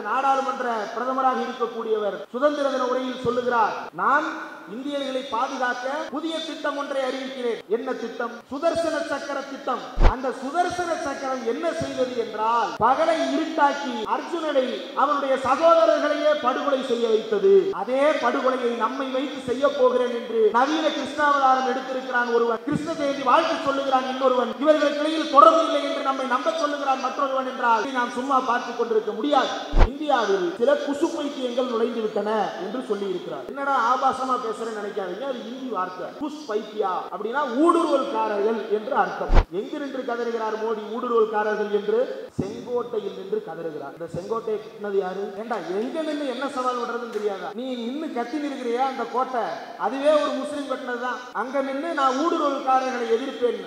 நாடாளுமன்ற பிரதமராக இருக்கக்கூடியவர் சுதந்திர தின உரையில் சொல்லுகிறார், நான் இந்தியர்களை பாதுகாக்க புதிய திட்டம் ஒன்றை அறிவிக்கிறேன். என்ன திட்டம்? சுதர்சன சக்கர திட்டம். அந்த சுதர்சன சக்கரம் என்ன செய்தது என்றால், பகலை இருட்டாக்கி அர்ஜுனனை அவனுடைய சகோதரர்களையே படுகொலை செய்ய வைத்தது. அதே படுகொலையை நம்மை வைத்து செய்ய போகிறேன் என்று நவீன கிருஷ்ணாவதாரம் எடுத்திருக்கிறான் ஒருவன். கிருஷ்ண ஜெயந்தி வாழ்த்து சொல்லுகிறான் இன்னொருவன். இவர்களுக்கு இடையில் தொடர்பு இல்லை என்று நம்மை நம்ப சொல்லுகிறான் மற்றொருவன் என்றால் நாம் சும்மா பார்த்துக் கொண்டிருக்க முடியாது. இந்தியாவில் சில குசு பைத்தியங்கள் நுழைந்து விட்டன என்று சொல்லி இருக்கிறார். என்னடா ஆபாசமா பேசுறேன்னு நினைக்காதீங்க, அது இந்தி வார்த்தை. குஸ் பைத்தியா அப்படின்னா ஊடுருவல்காரர்கள் என்று அர்த்தம். எங்கு நின்று கதறுகிறார் மோடி ஊடுருவல்காரர்கள் என்று? செங்கோட்டையில் நின்று கதறுகிறார். இந்த செங்கோட்டை கட்டினது யாரு? ஏண்டா எங்க நின்று என்ன சவால் விடுறதுன்னு தெரியாதா? நீ நின்று கத்தி நிற்கிறியா? அந்த கோட்டை அதுவே ஒரு முஸ்லிம் கட்டினதுதான். அங்க நின்று நான் ஊடுருவல்காரர்களை எதிர்ப்பேன்.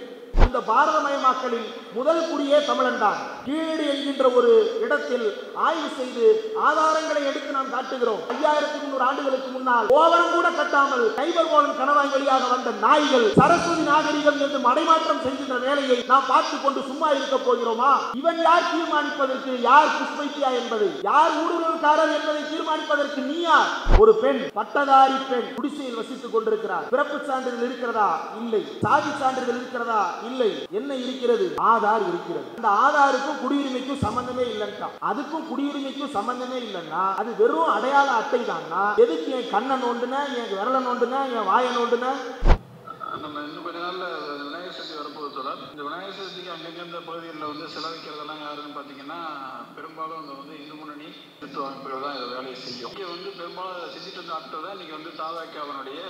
இந்த பாரதமயமாக்கலின் முதல் குடியே தமிழன் தான். கீழடி என்கின்ற ஒரு இடத்தில் ஆய்வு செய்து ஆதாரங்களை எடுத்து நாம் காட்டுகிறோம். 5300 ஆண்டுகளுக்கு முன்னால் ஓவரம் கூட கட்டாமல் கைபர் போலன் கணவாய் வழியாக வந்த நாய்கள் சரஸ்வதி நாகரிகம் என்று மடைமாற்றம் செய்கின்ற வேலையை நாம் பார்த்துக் கொண்டு சும்மா இருக்க போகிறோமா? இவன் யார் தீர்மானிப்பதற்கு? யார் புஷ்பைத்தியா என்பதை, யார் ஊடுருவல்காரர் என்பதை தீர்மானிப்பதற்கு நீ யார்? ஒரு பெண், பட்டதாரி பெண், குடிசையில் வசித்துக் கொண்டிருக்கிறார். பிறப்பு சான்றிதழ் இருக்கிறதா? இல்லை. சாதி சான்றிதழ் இருக்கிறதா? இல்லை. என்ன இருக்கிறது? ஆதார் இருக்கிறது. அந்த ஆதாருக்கும் குடியுரிமைக்கும் சம்பந்தமே இல்லைன்னா, அதுக்கும் குடியுரிமைக்கும் சம்பந்தமே இல்லைன்னா அது வெறும் அடையாள அட்டை தான்னா எதுக்கு என் கண்ணை நோண்டுன, என் விரலை நோண்டுன, என் வாயை நோண்டுன? நம்ம இன்னும் கொஞ்ச நாள்ல விநாயகர் சதுர்த்தி வரப்போது தொடர். இந்த விநாயகர் சதுர்த்திக்கு அங்கங்க பகுதிகளில் வந்து செலவிக்கிறதெல்லாம் யாருன்னு பார்த்தீங்கன்னா பெரும்பாலும் அந்த வந்து இந்து முன்னணி திருத்து அமைப்புகள் தான் இதை வேலையை செய்யும். இங்கே வந்து பெரும்பாலும் செஞ்சுட்டு இருந்த ஆட்கள் தான் இன்னைக்கு வந்து தாவேக்காவினுடைய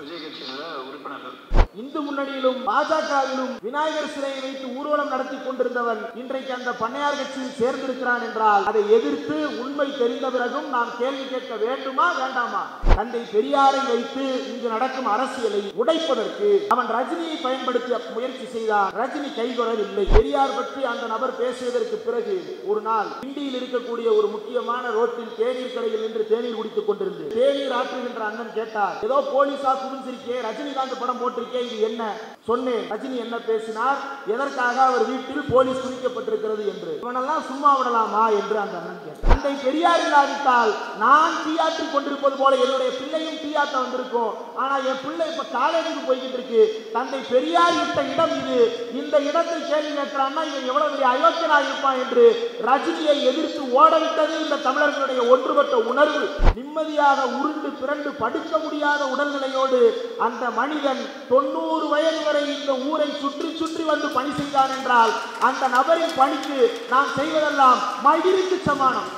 விஜய் கட்சியில உறுப்பினர்கள். இந்து முன்னணியிலும் பாஜகவிலும் விநாயகர் சிலையை வைத்து ஊர்வலம் நடத்தி கொண்டிருந்தவன் இன்றைக்கு அந்த பண்ணையார் கட்சியில் சேர்ந்திருக்கிறான் என்றால் அதை எதிர்த்து உண்மை தெரிந்த பிறகும் நாம் கேள்வி கேட்க வேண்டுமா வேண்டாமா? தந்தை பெரியாரை வைத்து இங்கு நடக்கும் அரசியலை உடைப்பதற்கு அவன் ரஜினியை பயன்படுத்த முயற்சி செய்தான். ரஜினி கைகொறவில்லை. பெரியார் பற்றி அந்த நபர் பேசியதற்கு பிறகு ஒரு நாள் கிண்டியில் இருக்கக்கூடிய ஒரு முக்கியமான ரோட்டில் தேநீர் கடையில் நின்று தேநீர் குடித்துக் கொண்டிருந்து தேநீர் ஆற்றுகின்ற அண்ணன் கேட்டார், ஏதோ போலீஸா குவிஞ்சிருக்கே, ரஜினிகாந்த் படம் போட்டிருக்கே, இது என்ன? சொன்னேன். ரஜினி என்ன பேசினார், எதற்காக அவர் வீட்டில் போலீஸ் குவிக்கப்பட்டிருக்கிறது என்று. இவனெல்லாம் சும்மா விடலாமா என்று அந்த அண்ணன் கேட்டார். தந்தை பெரியார் இல்லாவிட்டால் நான் தீயாற்றிக் கொண்டிருப்பது போல என்னுடைய பிள்ளையும் தீயாட்ட வந்திருக்கும். ஆனா என் பிள்ளை இப்ப காலேஜுக்கு போய்கிட்டு இருக்கு. தந்தை பெரியார் இட்ட இடம் இது. இந்த இடத்தை கேள்வி கேட்கிறான்னா இவன் எவ்வளவு பெரிய அயோக்கியனா இருப்பான் என்று ரஜினியை எதிர்த்து ஓடவிட்டது இந்த தமிழர்களுடைய ஒன்றுபட்ட உணர்வு. நிம்மதியாக உருண்டு பிறண்டு படுக்க முடியாத உடல்நிலையோடு அந்த மனிதன் 90 வயது வரை இந்த ஊரை சுற்றி சுற்றி வந்து பணி செய்தான் என்றால் அந்த நபரின் பணிக்கு நாம் செய்வதெல்லாம் மகிழ்ச்சி சமானம்.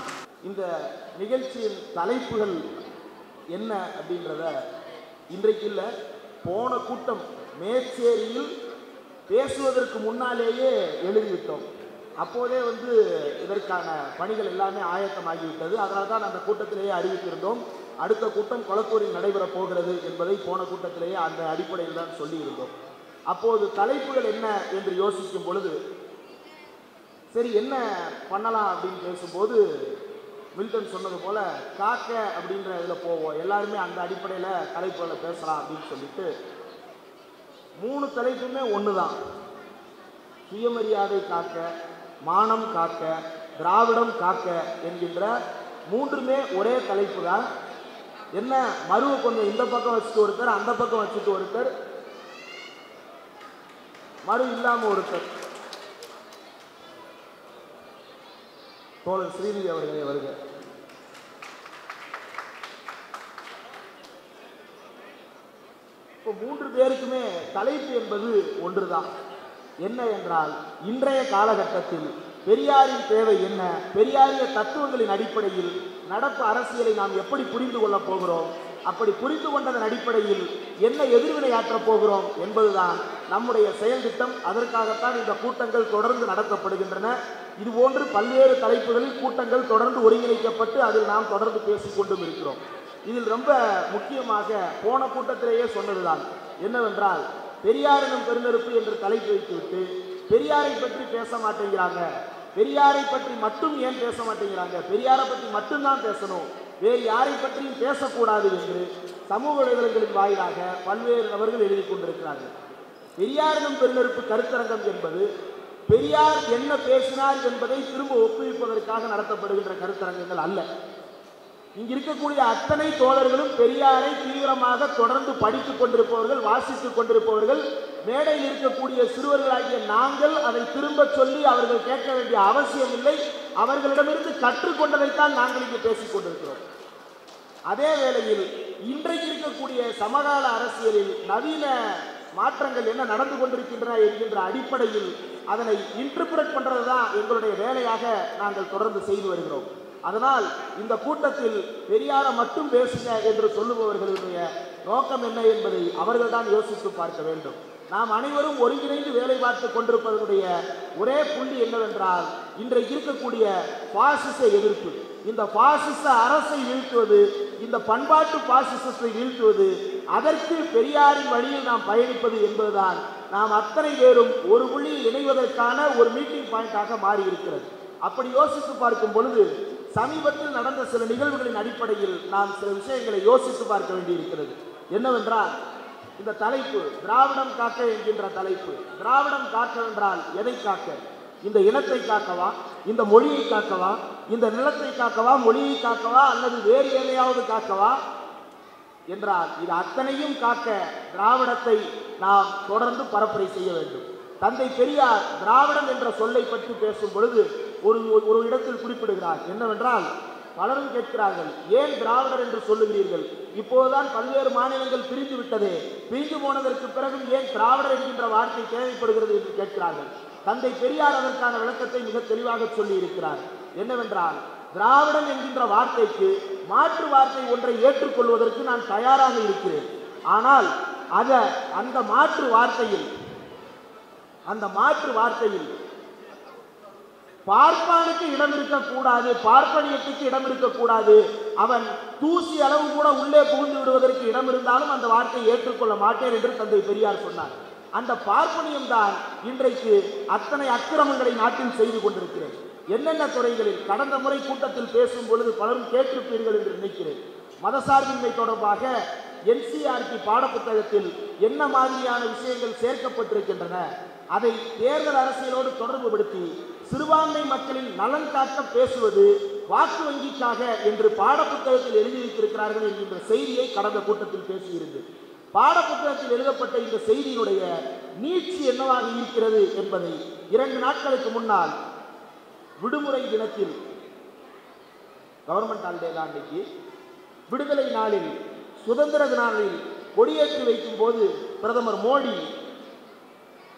இந்த நிகழ்ச்சியின் தலைப்புகள் என்ன அப்படின்றத இன்றைக்கு இல்லை, போன கூட்டம் மேச்சேரியில் பேசுவதற்கு முன்னாலேயே எழுதிவிட்டோம். அப்போதே வந்து இதற்கான பணிகள் எல்லாமே ஆயத்தமாகிவிட்டது. அதனால தான் அந்த கூட்டத்திலேயே அறிவித்திருந்தோம். அடுத்த கூட்டம் கொளத்தூரில் நடைபெறப் போகிறது என்பதை போன கூட்டத்திலேயே அந்த அடிப்படையில் தான் சொல்லியிருந்தோம். அப்போது தலைப்புகள் என்ன என்று யோசிக்கும் பொழுது சரி என்ன பண்ணலாம் அப்படின்னு பேசும்போது மில்டன் சொன்னது போல காக்க அப்படின்ற இதில் போவோம், எல்லாருமே அந்த அடிப்படையில் தலைப்புகளை பேசலாம் அப்படின்னு சொல்லிட்டு 3 தலைப்புமே ஒன்று தான். சுயமரியாதை காக்க, மானம் காக்க, திராவிடம் காக்க என்கின்ற 3மே ஒரே தலைப்பு தான். என்ன மருவை கொஞ்சம் இந்த பக்கம் வச்சுட்டு ஒருத்தர், அந்த பக்கம் வச்சுட்டு ஒருத்தர், மறு இல்லாம ஒருத்தர். தோழர் ஸ்ரீநிதி அவர்களே வருக. இப்போ 3 பேருக்குமே தலைப்பு என்பது ஒன்றுதான். என்ன என்றால் இன்றைய காலகட்டத்தில் பெரியாரின் தேவை என்ன, பெரியாரிய தத்துவங்களின் அடிப்படையில் நடப்பு அரசியலை நாம் எப்படி புரிந்து கொள்ளப் போகிறோம், அப்படி புரிந்து கொண்டதன் அடிப்படையில் என்ன எதிர்வினை ஆற்றப் போகிறோம் என்பதுதான் நம்முடைய செயல் திட்டம். அதற்காகத்தான் இந்த கூட்டங்கள் தொடர்ந்து நடத்தப்படுகின்றன. இதுபோன்று பல்வேறு தலைப்புகளில் கூட்டங்கள் தொடர்ந்து ஒருங்கிணைக்கப்பட்டு அதில் நாம் தொடர்ந்து பேசிக்கொண்டும் இருக்கிறோம். இதில் ரொம்ப முக்கியமாக போன கூட்டத்திலேயே சொன்னதுதான் என்னவென்றால், பெரியாரினும் பெருநெருப்பு என்று தலைப்பு வைத்துவிட்டு பெரியாரை பற்றி பேச மாட்டேங்கிறாங்க, பெரியாரை பற்றி மட்டும் ஏன் பேச மாட்டேங்கிறாங்க, பெரியாரை பற்றி மட்டும்தான் பேசணும், வேறு யாரை பற்றியும் பேசக்கூடாது என்று சமூக வலைதளங்களின் வாயிலாக பல்வேறு நபர்கள் எழுதி கொண்டிருக்கிறார்கள். பெரியாரினும் பெருநெருப்பு கருத்தரங்கம் என்பது பெரியார் என்ன பேசினார் என்பதை திரும்ப ஒப்புவிப்பதற்காக நடத்தப்படுகின்ற கருத்தரங்கங்கள் அல்ல. இங்கு இருக்கக்கூடிய அத்தனை தோழர்களும் பெரியாரை தீவிரமாக தொடர்ந்து படித்துக் கொண்டிருப்பவர்கள், வாசித்துக் கொண்டிருப்பவர்கள். மேடையில் இருக்கக்கூடிய சிறுவர்களாகிய நாங்கள் அதை திரும்ப சொல்லி அவர்கள் கேட்க வேண்டிய அவசியம் இல்லை. அவர்களிடமிருந்து கற்றுக்கொண்டதைத்தான் நாங்கள் இங்கு பேசிக் கொண்டிருக்கிறோம். அதே வேளையில் இன்றைக்கு இருக்கக்கூடிய சமகால அரசியலில் நவீன மாற்றங்கள் என்ன நடந்து கொண்டிருக்கின்றன என்கின்ற அடிப்படையில் அதனை இன்டர்பிரட் பண்றதுதான் எங்களுடைய வேலையாக நாங்கள் தொடர்ந்து செய்து வருகிறோம். அதனால் இந்த கூட்டத்தில் பெரியாரை மட்டும் பேசுங்க என்று சொல்லுபவர்களுடைய நோக்கம் என்ன என்பதை அவர்கள்தான் யோசித்து பார்க்க வேண்டும். நாம் அனைவரும் ஒருங்கிணைந்து வேலை பார்த்து கொண்டிருப்பதனுடைய ஒரே புள்ளி என்னவென்றால், இன்றைக்கு இருக்கக்கூடிய பாசிச எதிர்ப்பு, இந்த பாசிச அரசை வீழ்த்துவது, இந்த பண்பாட்டு பாசிசத்தை வீழ்த்துவது, அதற்கு பெரியாரின் வழியில் நாம் பயணிப்பது என்பதுதான் நாம் அத்தனை பேரும் ஒரு புள்ளியில் இணைவதற்கான ஒரு மீட்டிங் பாயிண்டாக மாறி இருக்கிறது. அப்படி யோசித்து பார்க்கும் பொழுது சமீபத்தில் நடந்த சில நிகழ்வுகளின் அடிப்படையில் நாம் சில விஷயங்களை யோசித்து பார்க்க வேண்டியிருக்கிறது. என்னவென்றால், இந்த தலைப்பு திராவிடம் காக்க என்கின்ற தலைப்பு, திராவிடம் காக்க என்றால் எதை காக்க? இந்த இனத்தை காக்கவா, இந்த மொழியை காக்கவா, இந்த நிலத்தை காக்கவா, மொழியை காக்கவா, அல்லது வேறு எதையாவது காக்கவா என்றால் இது அத்தனையும் காக்க திராவிடத்தை நாம் தொடர்ந்து பரப்புரை செய்ய வேண்டும். தந்தை பெரியார் திராவிடம் என்ற சொல்லை பற்றி பேசும் பொழுது ஒரு இடத்தில் குறிப்பிடுகிறார். என்னவென்றால், பலரும் கேட்கிறார்கள், ஏன் திராவிடர் என்று சொல்லுகிறீர்கள்? இப்போதுதான் பல்வேறு மாநிலங்கள் பிரிந்து விட்டதே, பிரிந்து போனதற்கு பிறகும் ஏன் திராவிடர் என்கின்ற வார்த்தை தேவைப்படுகிறது என்று கேட்கிறார்கள். தந்தை பெரியார் அதற்கான விளக்கத்தை மிக தெளிவாக சொல்லி இருக்கிறார். என்னவென்றால், திராவிடம் என்கின்ற வார்த்தைக்கு மாற்று வார்த்தை ஒன்றை ஏற்றுக்கொள்வதற்கு நான் தயாராக இருக்கிறேன். ஆனால் அந்த மாற்று வார்த்தையில் பார்ப்பானுக்கு இடம் இருக்கக்கூடாது, பார்ப்பனியத்துக்கு இடம் இருக்கக்கூடாது, அவன் தூசி அளவு கூட உள்ளே புகுந்து விடுவதற்கு இடம் இருந்தாலும் அந்த வார்த்தையை ஏற்றுக்கொள்ள மாட்டேன் என்று தந்தை பெரியார் சொன்னார். அந்த பார்ப்பனியம் தான் இன்றைக்கு அத்தனை அக்கிரமங்களை நாட்டில் செய்து கொண்டிருக்கிறது. என்னென்ன துறைகளில் கடந்த முறை கூட்டத்தில் பேசும் பொழுது பலரும் கேட்டிருப்பீர்கள் என்று நினைக்கிறேன். மதசார்பின்மை தொடர்பாக NCERT பாடப்புத்தகத்தில் என்ன மாதிரியான விஷயங்கள் சேர்க்கப்பட்டிருக்கின்றன, அதை தேர்தல் அரசியலோடு தொடர்புபடுத்தி சிறுபான்மை மக்களின் நலன் காக்க பேசுவது வாக்கு வங்கிக்காக என்று பாடப்புத்தகத்தில் எழுதியிருக்கிறார்கள் என்கின்ற செய்தியை கடந்த கூட்டத்தில் பேசியிருந்து பாடப்புத்தகத்தில் எழுதப்பட்ட இந்த செய்தியினுடைய நீட்சி என்னவாக இருக்கிறது என்பதை 2 நாட்களுக்கு முன்னால் விடுமுறை தினத்தில், கவர்மெண்ட் ஹாலிடே தான் அன்னைக்கு, விடுதலை நாளில், சுதந்திர நாளில் கொடியேற்றி வைக்கும் போது பிரதமர் மோடி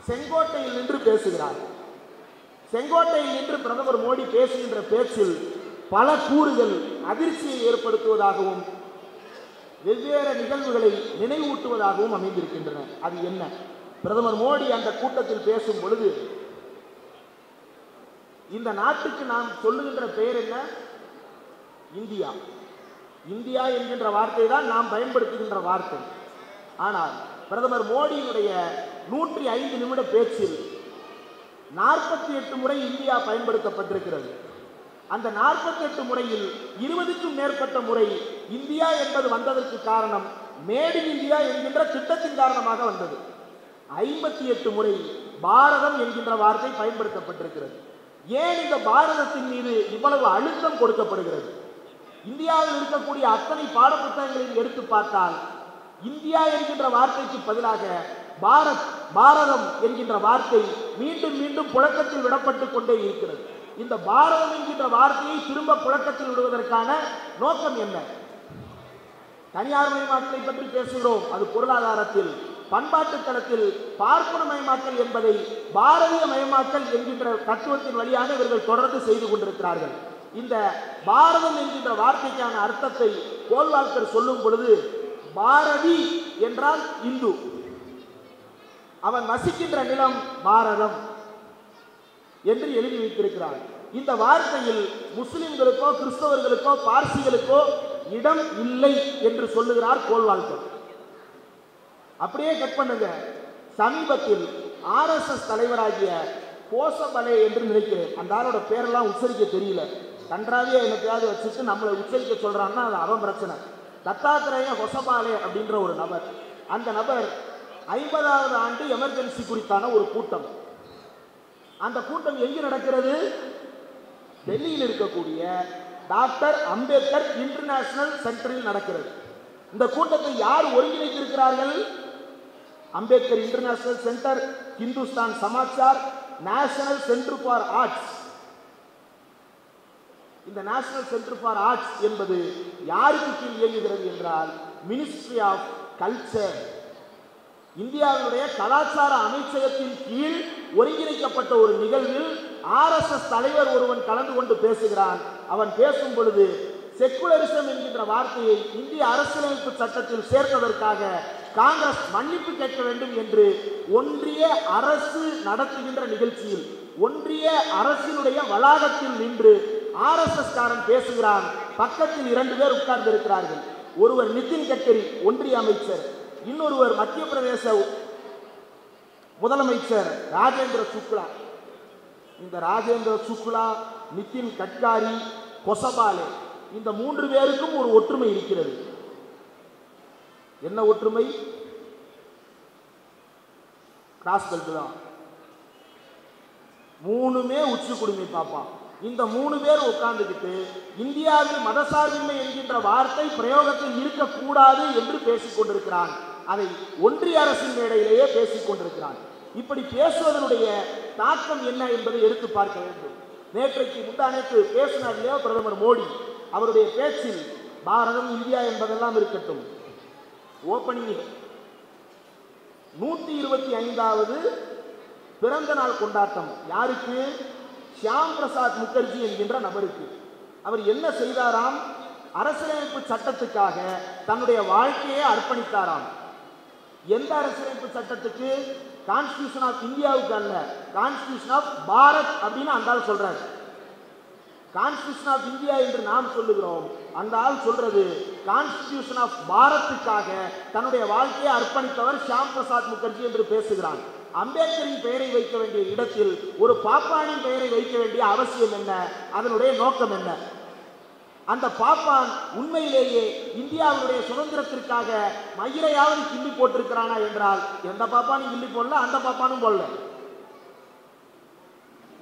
செங்கோட்டையில் நின்று பேசுகிறார். செங்கோட்டையில் நின்று பிரதமர் மோடி பேசுகின்ற பேச்சில் பல கூறுகள் அதிர்ச்சியை ஏற்படுத்துவதாகவும் வெவ்வேறு நிகழ்வுகளை நினைவூட்டுவதாகவும் அமைந்திருக்கின்றன. அது என்ன? பிரதமர் மோடி அந்த கூட்டத்தில் பேசும் பொழுது, இந்த நாட்டுக்கு நாம் சொல்லுகின்ற பெயர் என்ன? இந்தியா. இந்தியா என்கின்ற வார்த்தை தான் நாம் பயன்படுத்துகின்ற வார்த்தை. ஆனால் பிரதமர் மோடியினுடைய 105 நிமிட பேச்சில் 48 முறை இந்தியா பயன்படுத்தப்பட்டிருக்கிறது. அந்த 48 முறையில் 20க்கும் மேற்பட்ட முறை இந்தியா என்பது வந்ததற்கு காரணம் மேட் இன் இந்தியா என்கின்ற திட்டத்தின் காரணமாக வந்தது. 58 முறை பாரதம் என்கின்ற வார்த்தை பயன்படுத்தப்பட்டிருக்கிறது. ஏன் இந்த பாரதத்தின் மீது இவ்வளவு அழுத்தம் கொடுக்கப்படுகிறது? இந்தியாவில் இருக்கக்கூடிய அத்தனை பாடப்புத்தகங்களையும் எடுத்து பார்த்தால் இந்தியா என்கின்ற வார்த்தைக்கு பதிலாக பாரதம் என்கின்ற வார்த்தை மீண்டும் மீண்டும் புழக்கத்தில் விடப்பட்டு கொண்டே இருக்கிறது. இந்த பாரதம் என்கின்ற வார்த்தையை திரும்ப புழக்கத்தில் விடுவதற்கான நோக்கம் என்ன? தனியார் மயமாக்கலை பற்றி பேசுகிறோம், அது பொருளாதாரத்தில். பண்பாட்டு தளத்தில் பார்ப்பன மயமாக்கல் என்பதை பாரதிய மயமாக்கல் என்கின்ற தத்துவத்தின் வழியாக இவர்கள் தொடர்ந்து செய்து கொண்டிருக்கிறார்கள். இந்த பாரதம் என்கின்ற வார்த்தைக்கான அர்த்தத்தை கோல்வால்கர் சொல்லும் பொழுது, பாரதி என்றால் இந்து, அவன் வசிக்கின்ற நிலம் பாரதம் என்று எழுதி வைத்திருக்கிறார். இந்த வார்த்தையில் முஸ்லிம்களுக்கோ கிறிஸ்தவர்களுக்கோ பார்சிகளுக்கோ இடம் இல்லை என்று சொல்லுகிறார் கோல்வால்கர். அப்படியே கட் பண்ணுங்க. சமீபத்தில் RSS தலைவராகிய கோசபலே என்று நினைக்கிறேன், அந்த ஆளோட பேரெல்லாம் உச்சரிக்க தெரியல, கன்றாவியா எனக்காவது வச்சுட்டு நம்மளை உச்சரிக்க சொல்றான்னா அது அவன் பிரச்சனை. தத்தாத்திரேய ஹொசபாலே அப்படின்ற ஒரு நபர், அந்த நபர் 50வது ஆண்டு எமர்ஜென்சி குறித்தான ஒரு கூட்டம், அந்த கூட்டம் எங்கு நடக்கிறது? டெல்லியில் இருக்கக்கூடிய டாக்டர் அம்பேத்கர் இன்டர்நேஷனல் சென்டரில் நடக்கிறது. இந்த கூட்டத்தை யார் ஒருங்கிணைத்திருக்கிறார்கள்? Ambedkar international centre, Hindustan Samachar, national centre for arts. இந்த நேஷனல் சென்டர் ஃபார் ஆர்ட்ஸ் என்பது யாருக்கு கீழ் இயங்குகிறது என்றால் மினிஸ்ட்ரி ஆஃப் கல்ச்சர், இந்தியாவுடைய கலாச்சார அமைச்சகத்தின் கீழ் ஒருங்கிணைக்கப்பட்ட ஒரு நிகழ்வில் ஆர்எஸ்எஸ் தலைவர் ஒருவன் கலந்து கொண்டு பேசுகிறான். அவன் பேசும் பொழுது செக்குலரிசம் என்கின்ற வார்த்தையை இந்திய அரசியலமைப்பு சட்டத்தில் சேர்த்ததற்காக காங்கிரஸ் மன்னிப்பு கேட்க வேண்டும் என்று ஒன்றிய அரசு நடத்துகின்ற நிகழ்ச்சியில் ஒன்றிய அரசினுடைய வளாகத்தில் நின்று ஆர்எஸ்எஸ் காரன் பேசுகிறான். பக்கத்தில் 2 பேர் உட்கார்ந்து இருக்கிறார்கள். ஒருவர் நிதின் கட்கரி ஒன்றிய அமைச்சர், இன்னொருவர் மத்திய பிரதேச முதலமைச்சர் ராஜேந்திர சுக்லா. இந்த ராஜேந்திர சுக்லா, நிதின் கட்காரி, கொசபாலே, இந்த 3 பேருக்கும் ஒரு ஒற்றுமை இருக்கிறது. என்ன ஒற்றுமை? கிராஸ் பெல்ட் தான். 3மே உச்சி குடுமி பாப்பா. இந்த 3 பேர் உட்கார்ந்துக்கிட்டு இந்தியாவில் மதசார்பின்மை என்கின்ற வார்த்தை பிரயோகத்தில் இருக்கக்கூடாது என்று பேசிக் கொண்டிருக்கிறான். அதை ஒன்றிய அரசின் மேடையிலேயே பேசிக் கொண்டிருக்கிறான். இப்படி பேசுவதனுடைய தாக்கம் என்ன என்பதை எடுத்து பார்க்க வேண்டும். நேற்றைக்கு முந்தானேற்று பேசினார் இல்லையா பிரதமர் மோடி, அவருடைய பேச்சில் பாரதம் இந்தியா என்பதெல்லாம் இருக்கட்டும், ஓப்பனிங் 125வது பிறந்த நாள் கொண்டாட்டம் யாருக்கு? ஷியாம் பிரசாத் முகர்ஜி என்கின்ற நபருக்கு. அவர் என்ன செய்தாராம்? அரசியலமைப்பு சட்டத்துக்காக தன்னுடைய வாழ்க்கையை அர்ப்பணித்தாராம். எந்த அரசியலமைப்பு சட்டத்துக்கு? கான்ஸ்டிடியூஷன் ஆஃப் இந்தியாவுக்கு அல்ல, கான்ஸ்டிடியூஷன் ஆஃப் பாரத் அப்படின்னு அந்த ஆள் சொல்றாரு. கான்ஸ்டிடியூஷன் ஆஃப் இந்தியா என்று நாம் சொல்லுகிறோம், அந்த ஆள் சொல்றது கான்ஸ்டிடியூஷன் ஆஃப் பாரத்துக்காக தன்னுடைய வாழ்க்கையை அர்ப்பணித்தவர் ஷியாம் பிரசாத் முகர்ஜி என்று பேசுகிறான். அம்பேத்கரின் பெயரை வைக்க வேண்டிய இடத்தில் ஒரு பாப்பானின் பெயரை வைக்க வேண்டிய அவசியம் என்ன? அதனுடைய நோக்கம் என்ன? அந்த பாப்பான் உண்மையிலேயே இந்தியாவுடைய சுதந்திரத்திற்காக மயிரையாவது கிள்ளி போட்டிருக்கிறானா என்றால் எந்த பாப்பானும் கிள்ளி போடல, அந்த பாப்பானும் போடல.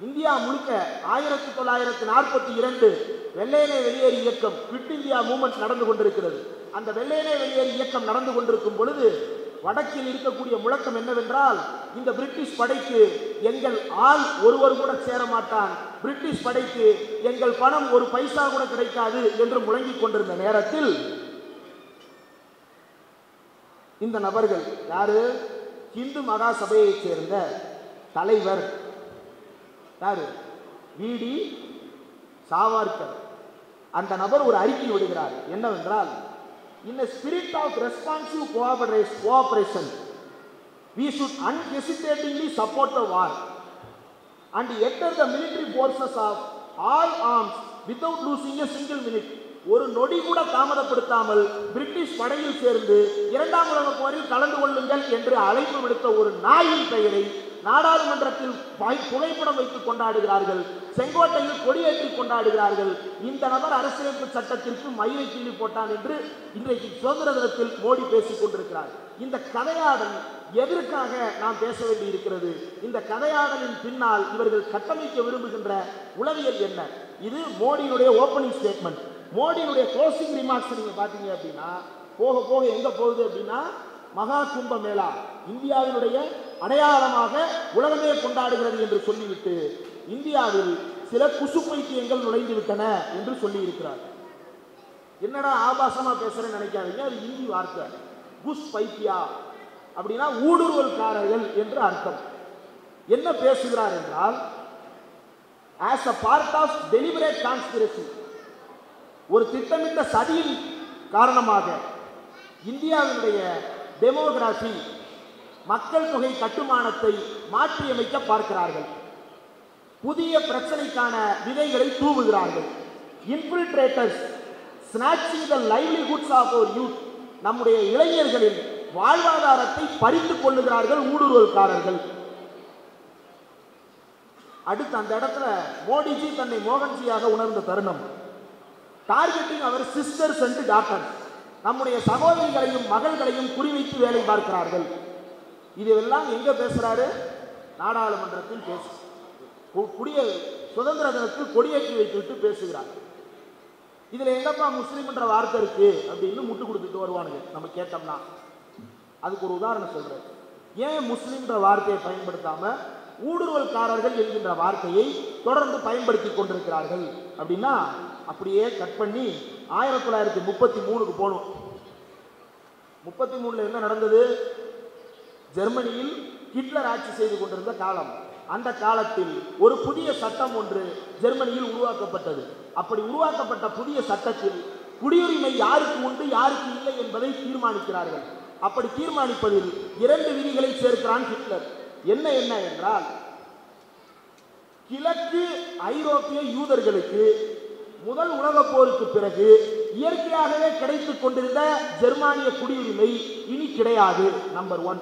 இந்தியா முழுக்க 1942 வெள்ளையனே வெளியேறு இயக்கம், குவிட் இந்தியா மூவ்மெண்ட் நடந்து கொண்டிருக்கிறது. அந்த வெள்ளையனே வெளியேறு இயக்கம் நடந்து கொண்டிருக்கும் பொழுது வடக்கில் இருக்கக்கூடிய முழக்கம் என்னவென்றால், இந்த பிரிட்டிஷ் படைக்கு எங்கள் ஆள் ஒருவர் கூட சேர மாட்டான், பிரிட்டிஷ் படைக்கு எங்கள் பணம் ஒரு பைசா கூட கிடைக்காது என்று முழங்கிக் கொண்டிருந்த நேரத்தில் இந்த நபர்கள் யாரு? இந்து மகா சபையைச் சேர்ந்த தலைவர் யாரு? வி.டி. சாவர்கர். அந்த நபர் ஒரு அறிக்கை விடுகிறார். என்னவென்றால், in a spirit of responsive cooperation, we should unhesitatingly support the war and enter the military forces of all arms without losing a single minute. ஒரு நொடி கூட தாமதப்படுத்தாமல் பிரிட்டிஷ் படையில் சேர்ந்து 2ஆம் உலகப் போரில் கலந்து கொள்ளுங்கள் என்று அழைப்பு விடுத்த ஒரு நாயின் பெயரை நாடாளுமன்றத்தில் புகைப்படம் வைத்து கொண்டாடுகிறார்கள், செங்கோட்டையில் கொடியேற்றி கொண்டாடுகிறார்கள். இந்த நபர் அரசியலமைப்பு சட்டத்திற்கு மயிரை கிள்ளி போட்டான் என்று இன்றைக்கு சுதந்திர தினத்தில் மோடி பேசிக் கொண்டிருக்கிறார். இந்த கதையாடல் எதற்காக நாம் பேச வேண்டி இருக்கிறது? இந்த கதையாடலின் பின்னால் இவர்கள் கட்டமைக்க விரும்புகின்ற உளவியல் என்ன? இது மோடியினுடைய ஓப்பனிங் ஸ்டேட்மெண்ட். மோடியினுடைய க்ளோசிங் ரிமார்க்ஸ் நீங்க பாத்தீங்க அப்படின்னா போக போக எங்க போகுது அப்படின்னா, மகா கும்ப மேளா இந்தியாவினுடைய அடையாளமாக உலகமே கொண்டாடுகிறது என்று சொல்லிவிட்டு இந்தியாவில் சில குசு பைத்தியங்கள் நுழைந்து விட்டன என்று சொல்லி இருக்கிறார். என்னடா ஆபாசமா பேசுறேன்னு நினைக்காதீங்க, அது இந்தி வார்த்தை. குஸ் பைத்தியா அப்படின்னா ஊடுருவல்காரர்கள் என்று அர்த்தம். என்ன பேசுகிறார் என்றால், as a part of deliberate conspiracy, ஒரு திட்டமிட்ட சதியின் காரணமாக இந்தியாவினுடைய டெமோகிராஃபி மக்கள் தொகை கட்டுமானத்தை மாற்றியமைக்க பார்க்கிறார்கள். புதிய பிரச்சனைக்கான விதைகளை தூவுகிறார்கள். Infiltrators snatching the livelihoods of our youth, நம்முடைய இளைஞர்களின் வாழ்வாதாரத்தை பறித்துக் கொள்ளுகிறார்கள் ஊடுருவல்காரர்கள். அடுத்து அந்த இடத்துல மோடிஜி தன்னை மோகன்ஜியாக உணர்ந்த தருணம். Targeting our sisters and daughters, நம்முடைய சகோதரிகளையும் மகள்களையும் குறிவைத்து வேலை பார்க்கிறார்கள். இதெல்லாம் எங்க பேசுறாரு? நாடாளுமன்றத்தில் பேசு. சுதந்திர தினத்தில் கொடியேற்றி வைத்துவிட்டு பேசுகிறார். இதுல எங்கப்பா முஸ்லீம் என்ற வார்த்தை இருக்கு அப்படின்னு முட்டு கொடுத்துட்டு வருவானுங்க. நம்ம கேட்டோம்னா அதுக்கு ஒரு உதாரணம் சொல்றேன். ஏன் முஸ்லீம் என்ற வார்த்தையை பயன்படுத்தாம ஊடுருவல்காரர்கள் என்கின்ற வார்த்தையை தொடர்ந்து பயன்படுத்தி கொண்டிருக்கிறார்கள் அப்படின்னா அப்படியே கட் பண்ணி 1933க்கு போகணும். 33ல என்ன நடந்தது? ஜெர்மனியில் ஹிட்லர் ஆட்சி செய்து கொண்டிருந்த காலம். அந்த காலத்தில் ஒரு புதிய சட்டம் ஒன்று ஜெர்மனியில் உருவாக்கப்பட்டது. அப்படி உருவாக்கப்பட்ட புதிய சட்டத்தில் குடியுரிமை யாருக்கு உண்டு யாருக்கு இல்லை என்பதை தீர்மானிக்கிறார்கள். அப்படி தீர்மானிப்பதில் 2 விதிகளை சேர்க்கிறான் ஹிட்லர். என்ன என்றால், கிழக்கு ஐரோப்பிய யூதர்களுக்கு முதல் உலகப் போருக்கு பிறகு இயற்கையாகவே கிடைத்துக் கொண்டிருந்த ஜெர்மானிய குடியுரிமை இனி கிடையாது. நம்பர் 1.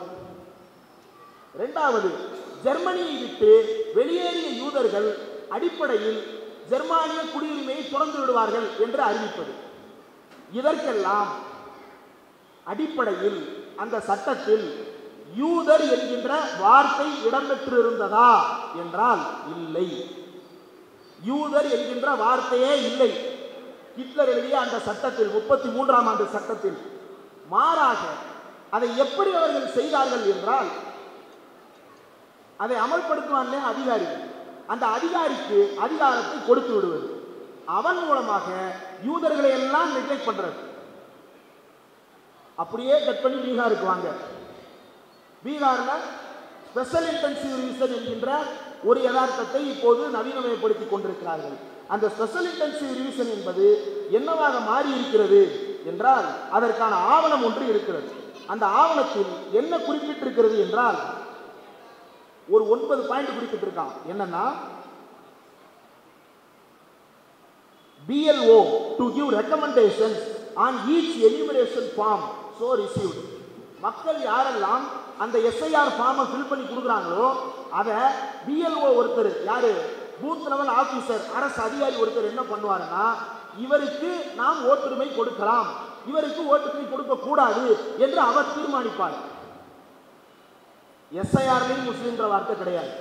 2வது, ஜெர்மனியை விட்டு வெளியேறிய யூதர்கள் அடிப்படையில் ஜெர்மானிய குடியுரிமையை தொடர்ந்து விடுவார்கள் என்று அறிவிப்பது. இதற்கெல்லாம் அடிப்படையில் அந்த சட்டத்தில் யூதர் என்கின்ற வார்த்தை இடம்பெற்றிருந்ததா என்றால் இல்லை. யூதர் என்கின்ற வார்த்தையே இல்லை ஹிட்லர் எழுதிய அந்த சட்டத்தில், 33ஆம் ஆண்டு சட்டத்தில். மாறாக அதை எப்படி அவர்கள் செய்தார்கள் என்றால், அதை அமல்படுத்துவானே அதிகாரி, அந்த அதிகாரிக்கு அதிகாரத்தை கொடுத்து விடுவது, அவன் மூலமாக யூதர்களை எல்லாம் நெக்லெக்ட் பண்றது. அப்படியே கட் பண்ணி பீகாருக்கு வாங்க. பீகார்ல ஸ்பெஷல் இன்டென்சிவ் ரிவிஷன் என்கின்ற ஒரு யதார்த்தத்தை இப்போது நவீனமயப்படுத்திக் கொண்டிருக்கிறார்கள். அந்த ஸ்பெஷல் இன்டென்சிவ் ரிவிஷன் என்பது என்னவாக மாறி இருக்கிறது என்றால், அதற்கான ஆவணம் ஒன்று இருக்கிறது. அந்த ஆவணத்தில் என்ன குறிப்பிட்டிருக்கிறது என்றால், ஒரு 9 பாயிண்ட் குறிப்பிட்டிருக்கான். என்னன்னா, BLO to give recommendations on each enumeration form so received. மக்கள் யாரெல்லாம் அந்த SIR ஃபார்மை ஃபில் பண்ணி கொடுக்குறாங்களோ அதை BLO ஒருத்தர், யாரு, பூத் லெவல் ஆபீசர், அரசு அதிகாரி ஒருத்தர் என்ன பண்ணுவாருன்னா, இவருக்கு நாம் ஓட்டுரிமை கொடுக்கலாம், இவருக்கு ஓட்டுரிமை கொடுக்க கூடாது என்று அவர் தீர்மானிப்பார். SIRலையும் முஸ்லிம்ன்ற வார்த்தை கிடையாது.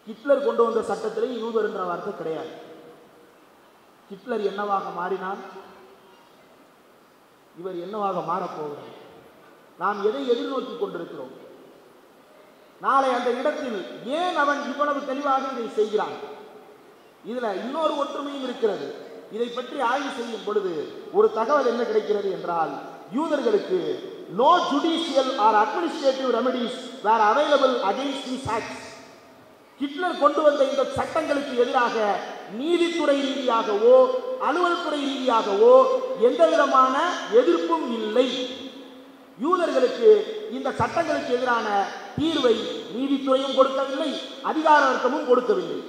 ஹிட்லர் கொண்டு வந்த சட்டத்திலே யூதர் என்ற வார்த்தை கிடையாது. ஹிட்லர் என்னவாக மாறினார்? இவர் என்னவாக மாறப்போகிறார்? நாம் எதை எதிர்நோக்கி கொண்டிருக்கிறோம்? நாளை அந்த இடத்தில் ஏன் அவன் இவ்வளவு தெளிவாக இதை செய்கிறான்? இதுல இன்னொரு ஒற்றுமையும் இருக்கிறது. இதை பற்றி ஆய்வு செய்யும் பொழுது ஒரு தகவல் என்ன கிடைக்கிறது என்றால், யூதர்களுக்கு no judicial or administrative remedies were available against these acts. Hitler கொண்டு வந்த இந்த சட்டங்களுக்கு எதிராக நீதித்துறை ரீதியாகவோ அலுவல் துறை ரீதியாகவோ எந்த விதமான எதிர்ப்பும் இல்லை. யூதர்களுக்கு இந்த சட்டங்களுக்கு எதிரான தீர்வை நீதித்துறையும் கொடுக்கவில்லை, அதிகார வர்க்கமும் கொடுக்கவில்லை.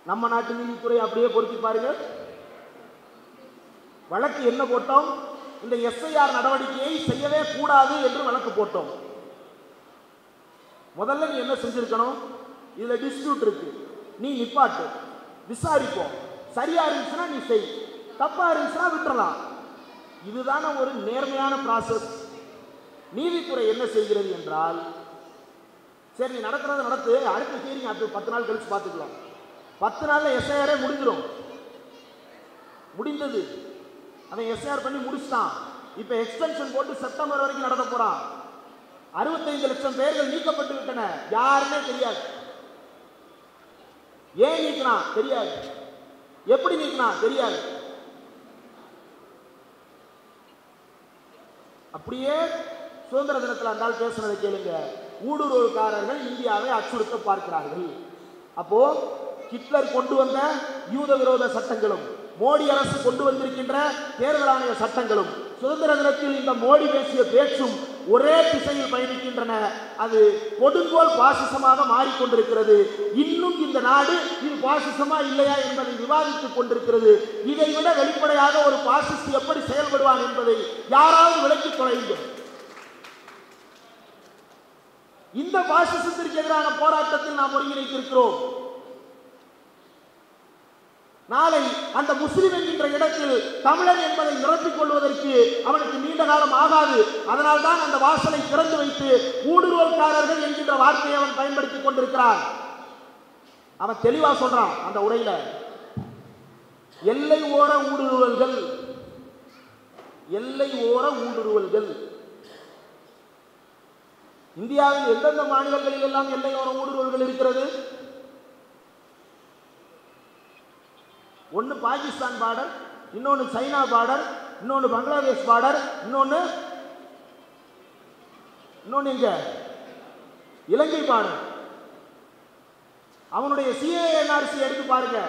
நம்ம நாட்டு நீதித்துறை அப்படியே பொருத்தி பாருங்க. வழக்கு என்ன போட்டோம்? இந்த SIR நடவடிக்கையை செய்யவே கூடாது என்று வழக்கு போட்டோம். முதல்ல நீ என்ன செஞ்சிருக்கணும்? இதுல டிஸ்பியூட் இருக்கு, நீ நிப்பாட்டு, விசாரிப்போம், சரியா இருந்துச்சுன்னா நீ செய், தப்பா இருந்துச்சுன்னா விட்டுறலாம். இதுதான ஒரு நேர்மையான ப்ராசஸ். நீதித்துறை என்ன செய்கிறது என்றால், சரி நீ நடக்கிறது நடத்து, அடுத்த ஹியரிங் அது 10 நாள் கழிச்சு பார்த்துக்கலாம். 10 நாள்ல SIR முடிஞ்சிடும். முடிந்தது, அவன் SIR பண்ணி முடிச்சிட்டான். இப்ப எக்ஸ்டென்ஷன் போட்டு செப்டம்பர் வரைக்கும் நடத்த போறான். 65 லட்சம் பெயர்கள் நீக்கப்பட்டு விட்டன. யாருமே தெரியாது. ஏன் நீக்கினா தெரியாது, எப்படி நீக்கினா தெரியாது. அப்படியே சுதந்திர தினத்தில் அந்த ஆள் பேசுனதை கேளுங்க. ஊடுருவல்காரர்கள் இந்தியாவை அச்சுறுத்த பார்க்கிறார்கள். அப்போ ஹிட்லர் கொண்டு வந்த யூத விரோத சட்டங்களும் மோடி அரசு கொண்டு வந்திருக்கின்ற தேர்தல் ஆணைய சட்டங்களும் சுதந்திர தினத்தில் இந்த மோடி பேசிய பேச்சும் ஒரே திசையில் பயணிக்கின்றன. அது கொடுங்கோல் பாசிசமாக மாறிக்கொண்டிருக்கிறது. இன்னும் இந்த நாடு இது பாசிசமா இல்லையா என்பதை விவாதித்துக் கொண்டிருக்கிறது. இதை விட வெளிப்படையாக ஒரு பாசிஸ்ட் எப்படி செயல்படுவான் என்பதை யாராவது விளக்கிக் கொள்ளுங்கள். இந்த பாசிசத்திற்கு எதிரான போராட்டத்தில் நாம் ஒருங்கிணைத்திருக்கிறோம். நாளை அந்த முஸ்லிம் என்கின்ற இடத்தில் தமிழன் என்பதை நிரப்பிக் கொள்வதற்கு அவனுக்கு நீண்ட காலம் ஆகாது. அதனால்தான் அந்த வாசலை திறந்து வைத்து ஊடுருவல்காரர்கள் என்கின்ற வார்த்தையை அவன் பயன்படுத்திக் கொண்டிருக்கிறான். அவன் தெளிவா சொல்றான் அந்த உரையில, எல்லை ஓர ஊடுருவல்கள், எல்லை ஓர ஊடுருவல்கள். இந்தியாவில் எந்தெந்த மாநிலங்களில் எல்லாம் எல்லையோர ஊடுருவல்கள் இருக்கிறது? ஒன்னு பாகிஸ்தான் பார்டர், இன்னொன்னு சைனா பார்டர், இன்னொன்னு பங்களாதேஷ் பார்டர், இன்னொன்னு எங்க இலங்கை பார்டர். அவனுடைய CANRC எடுத்து பாருங்க.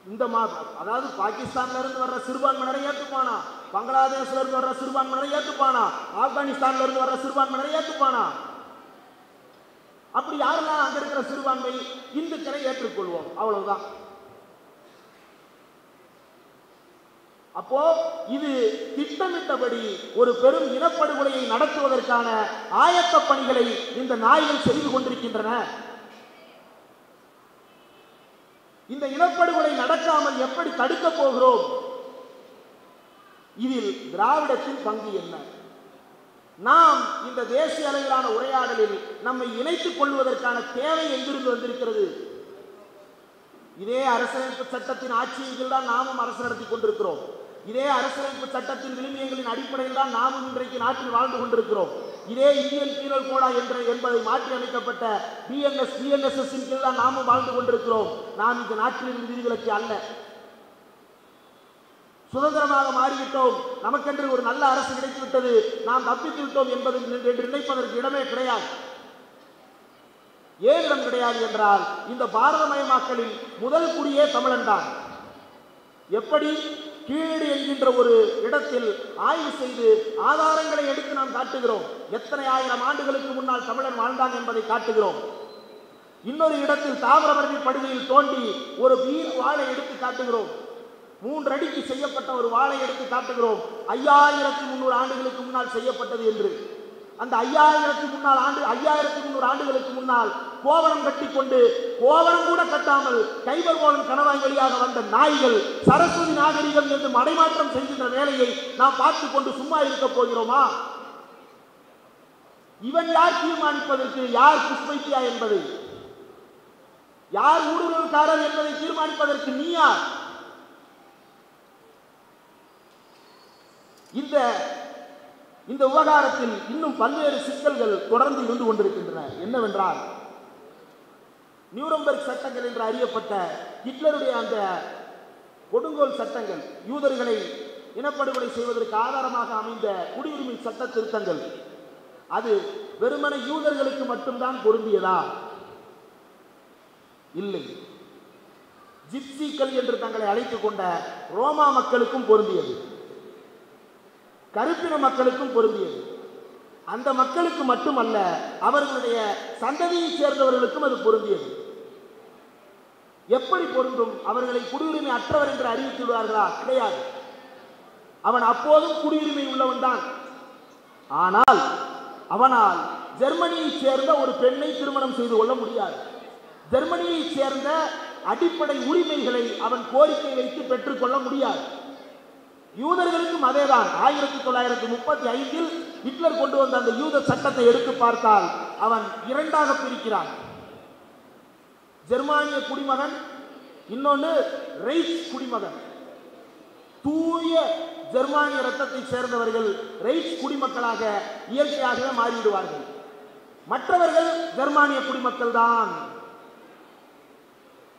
இந்த அதாவது பாகிஸ்தான்ல இருந்து வர்ற சிறுபான்மையினரை ஏத்துப்பானா, பங்களாதேஷ்ல இருந்து வர்ற சிறுபான்மையினரை ஏத்துப்பானா, ஆப்கானிஸ்தான்ல இருந்து வர்ற சிறுபான்மையினரை ஏத்துப்பானா? அப்படி யாரெல்லாம் அங்க இருக்கிற சிறுபான்மை இந்துக்களை ஏற்றுக்கொள்வோம், அவ்வளவுதான். அப்போ இது திட்டமிட்டபடி ஒரு பெரும் இனப்படுகொலையை நடத்துவதற்கான ஆயத்த பணிகளை இந்த நாய்கள் செய்து கொண்டிருக்கின்றன. இந்த இனப்படுகொலை நடக்காமல் எப்படி தடுக்க போகிறோம்? இதில் திராவிடத்தின் பங்கு என்ன? நாம் இந்த தேசிய அளவிலான உரையாடலில் நம்மை இணைத்துக் கொள்வதற்கான தேவை எங்கிருந்து வந்திருக்கிறது? இதே அரசியலமைப்பு சட்டத்தின் ஆட்சியில் தான் நாமும் அரசு நடத்தி கொண்டிருக்கிறோம். இதே அரசியலமைப்பு சட்டத்தின் விழுமியங்களின் அடிப்படையில் தான் நாமும் இன்றைக்கு நாட்டில் வாழ்ந்து கொண்டிருக்கிறோம். இதே இந்தியன் பீனல் கோடா என்பதை மாற்றி அமைக்கப்பட்ட BNSS கீழ் தான் நாமும் வாழ்ந்து கொண்டிருக்கிறோம். நாம் இந்த நாட்டில் விதிகளுக்கு அல்ல. சுதந்திரமாக மாறிவிட்டோம், நமக்கென்று ஒரு நல்ல அரசு கிடைத்துவிட்டது, நாம் தப்பித்து விட்டோம் என்பது என்று நினைப்பதற்கு இடமே கிடையாது. ஏன் இடம் கிடையாது என்றால், இந்த பாரதமயமாக்கலின் முதல் குடியே தமிழன் தான். எப்படி கீழடி என்கின்ற ஒரு இடத்தில் ஆய்வு செய்து ஆதாரங்களை எடுத்து நாம் காட்டுகிறோம், எத்தனை ஆயிரம் ஆண்டுகளுக்கு முன்னால் தமிழன் வாழ்ந்தான் என்பதை காட்டுகிறோம். இன்னொரு இடத்தில் தாமிரபரணி படுகையில் தோண்டி ஒரு வீர் வாளை எடுத்து காட்டுகிறோம். 3 அடிக்கு செய்யப்பட்ட ஒரு வாளை எடுத்து காட்டுகிறோம், 5300 ஆண்டுகளுக்கு முன்னால் செய்யப்பட்டது என்று. அந்த 5300 ஆண்டுகளுக்கு முன்னால் கோவணம் கட்டிக்கொண்டு, கோவணம் கூட கட்டாமல் கைபர் கோலம் கணவாய் வழியாக வந்த நாய்கள் சரஸ்வதி நாகரிகம் என்று மடைமாற்றம் செய்கின்ற வேலையை நாம் பார்த்து கொண்டு சும்மா இருக்க போகிறோமா? இவன் யார் தீர்மானிப்பதற்கு? யார் புஷ்பைத்தியா என்பதை, யார் ஊடுருவல்காரர் என்பதை தீர்மானிப்பதற்கு நீ யார்? இந்த விவகாரத்தில் இன்னும் பல்வேறு சிக்கல்கள் தொடர்ந்து இருந்து கொண்டிருக்கின்றன. என்னவென்றால், நியூரம்பெர்க் சட்டங்கள் என்று அறியப்பட்ட ஹிட்லருடைய அந்த கொடுங்கோல் சட்டங்கள், யூதர்களை இனப்படுகொலை செய்வதற்கு ஆதாரமாக அமைந்த குடியுரிமை சட்ட திருத்தங்கள், அது வெறுமனை யூதர்களுக்கு மட்டும்தான் பொருந்தியதா? இல்லை, ஜிப்சிகள் என்று தங்களை அழைத்துக் கொண்ட ரோமா மக்களுக்கும் பொருந்தியது, கருப்பின மக்களுக்கும் பொருந்தியது. அந்த மக்களுக்கு மட்டுமல்ல, அவர்களுடைய சந்ததியை சேர்ந்தவர்களுக்கும் அது பொருந்தியது. எப்படி பொருந்தும்? அவர்களை குடியுரிமை அற்றவர் என்று அறிவித்து விடுவார்களா? கிடையாது. அவன் அப்போதும் குடியுரிமை உள்ளவன் தான். ஆனால் அவனால் ஜெர்மனியை சேர்ந்த ஒரு பெண்ணை திருமணம் செய்து கொள்ள முடியாது. ஜெர்மனியை சேர்ந்த அடிப்படை உரிமைகளை அவன் கோரிக்கை வைத்து பெற்றுக்கொள்ள முடியாது. யூதர்களுக்கும் அதேதான். 1935 ஹிட்லர் கொண்டு வந்த அந்த யூத சட்டத்தை எடுத்து பார்த்தால் அவன் 2ஆக பிரிக்கிறான். ஜெர்மானிய குடிமகன், இன்னொன்று ரைச் குடிமகன். தூய ஜெர்மானிய ரத்தத்தை சேர்ந்தவர்கள் ரைச் குடிமக்களாக இயற்கையாகவே மாறிவிடுவார்கள். மற்றவர்கள் ஜெர்மானிய குடிமக்கள் தான்.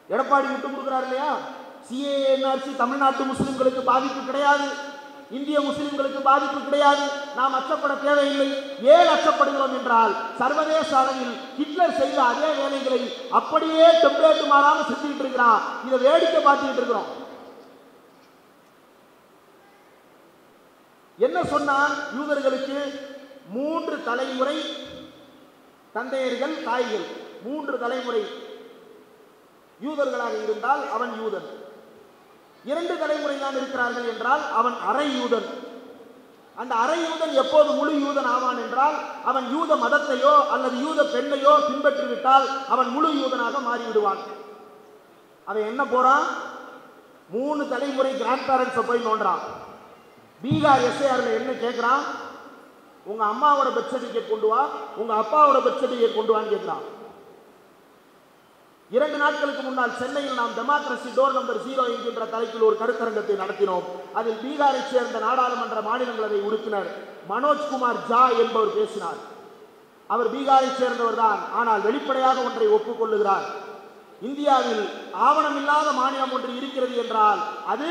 எடப்பாடி விட்டு கொடுக்கிறார் இல்லையா? CANRC தமிழ்நாட்டு முஸ்லிம்களுக்கு பாதிப்பு கிடையாது, இந்திய முஸ்லிம்களுக்கு பாதிப்பு கிடையாது, நாம் அச்சப்பட தேவையில்லை. ஏன் அச்சப்படுகிறோம் என்றால், சர்வதேச அளவில் ஹிட்லர் செய்த அதே வேலைகளை அப்படியே டெம்ப்ளேட் மாறாமல் செஞ்சுட்டு இருக்கிறான். இதை வேடிக்கை பார்த்துக்கிட்டு இருக்கிறோம். என்ன சொன்னான்? யூதர்களுக்கு 3 தலைமுறை தந்தையர்கள், தாய்கள், 3 தலைமுறை யூதர்களாக இருந்தால் அவன் யூதன். 2 தலைமுறை தான் இருக்கிறார்கள் என்றால் அவன் அரை யூதன். அந்த அரை யூதன் எப்போது முழு யூதன் ஆவான் என்றால், அவன் யூத மதத்தையோ அல்லது யூத பெண்ணையோ பின்பற்றிவிட்டால் அவன் முழு யூதனாக மாறிவிடுவான். அவன் என்ன போறான், 3 தலைமுறை கிராண்ட் பேரண்ட்ஸை போய் நோண்டுறான். பீகார் எஸ்ஐஆர்ல என்ன கேட்கிறான், உங்க அம்மாவோட பர்த் சர்டிபிகேட் கொண்டு வா, உங்க அப்பாவோட பர்த் சர்டிபிகேட் கொண்டு வான்னு கேட்கிறான். 2 நாட்களுக்கு முன்னால் சென்னையில் நாம் டெமோக்ரசி டோர் நம்பர் 0 என்கின்ற தலைப்பில் ஒரு கருத்தரங்கத்தை நடத்தினோம். அதில் பீகாரை சேர்ந்த நாடாளுமன்ற மாநிலங்களவை உறுப்பினர் மனோஜ்குமார் ஜா என்பவர் பேசினார். அவர் பீகாரை சேர்ந்தவர் தான், ஆனால் வெளிப்படையாக ஒன்றை ஒப்புக்கொள்ளுகிறார். இந்தியாவில் ஆவணமில்லாத மாநிலம் ஒன்று இருக்கிறது என்றால் அது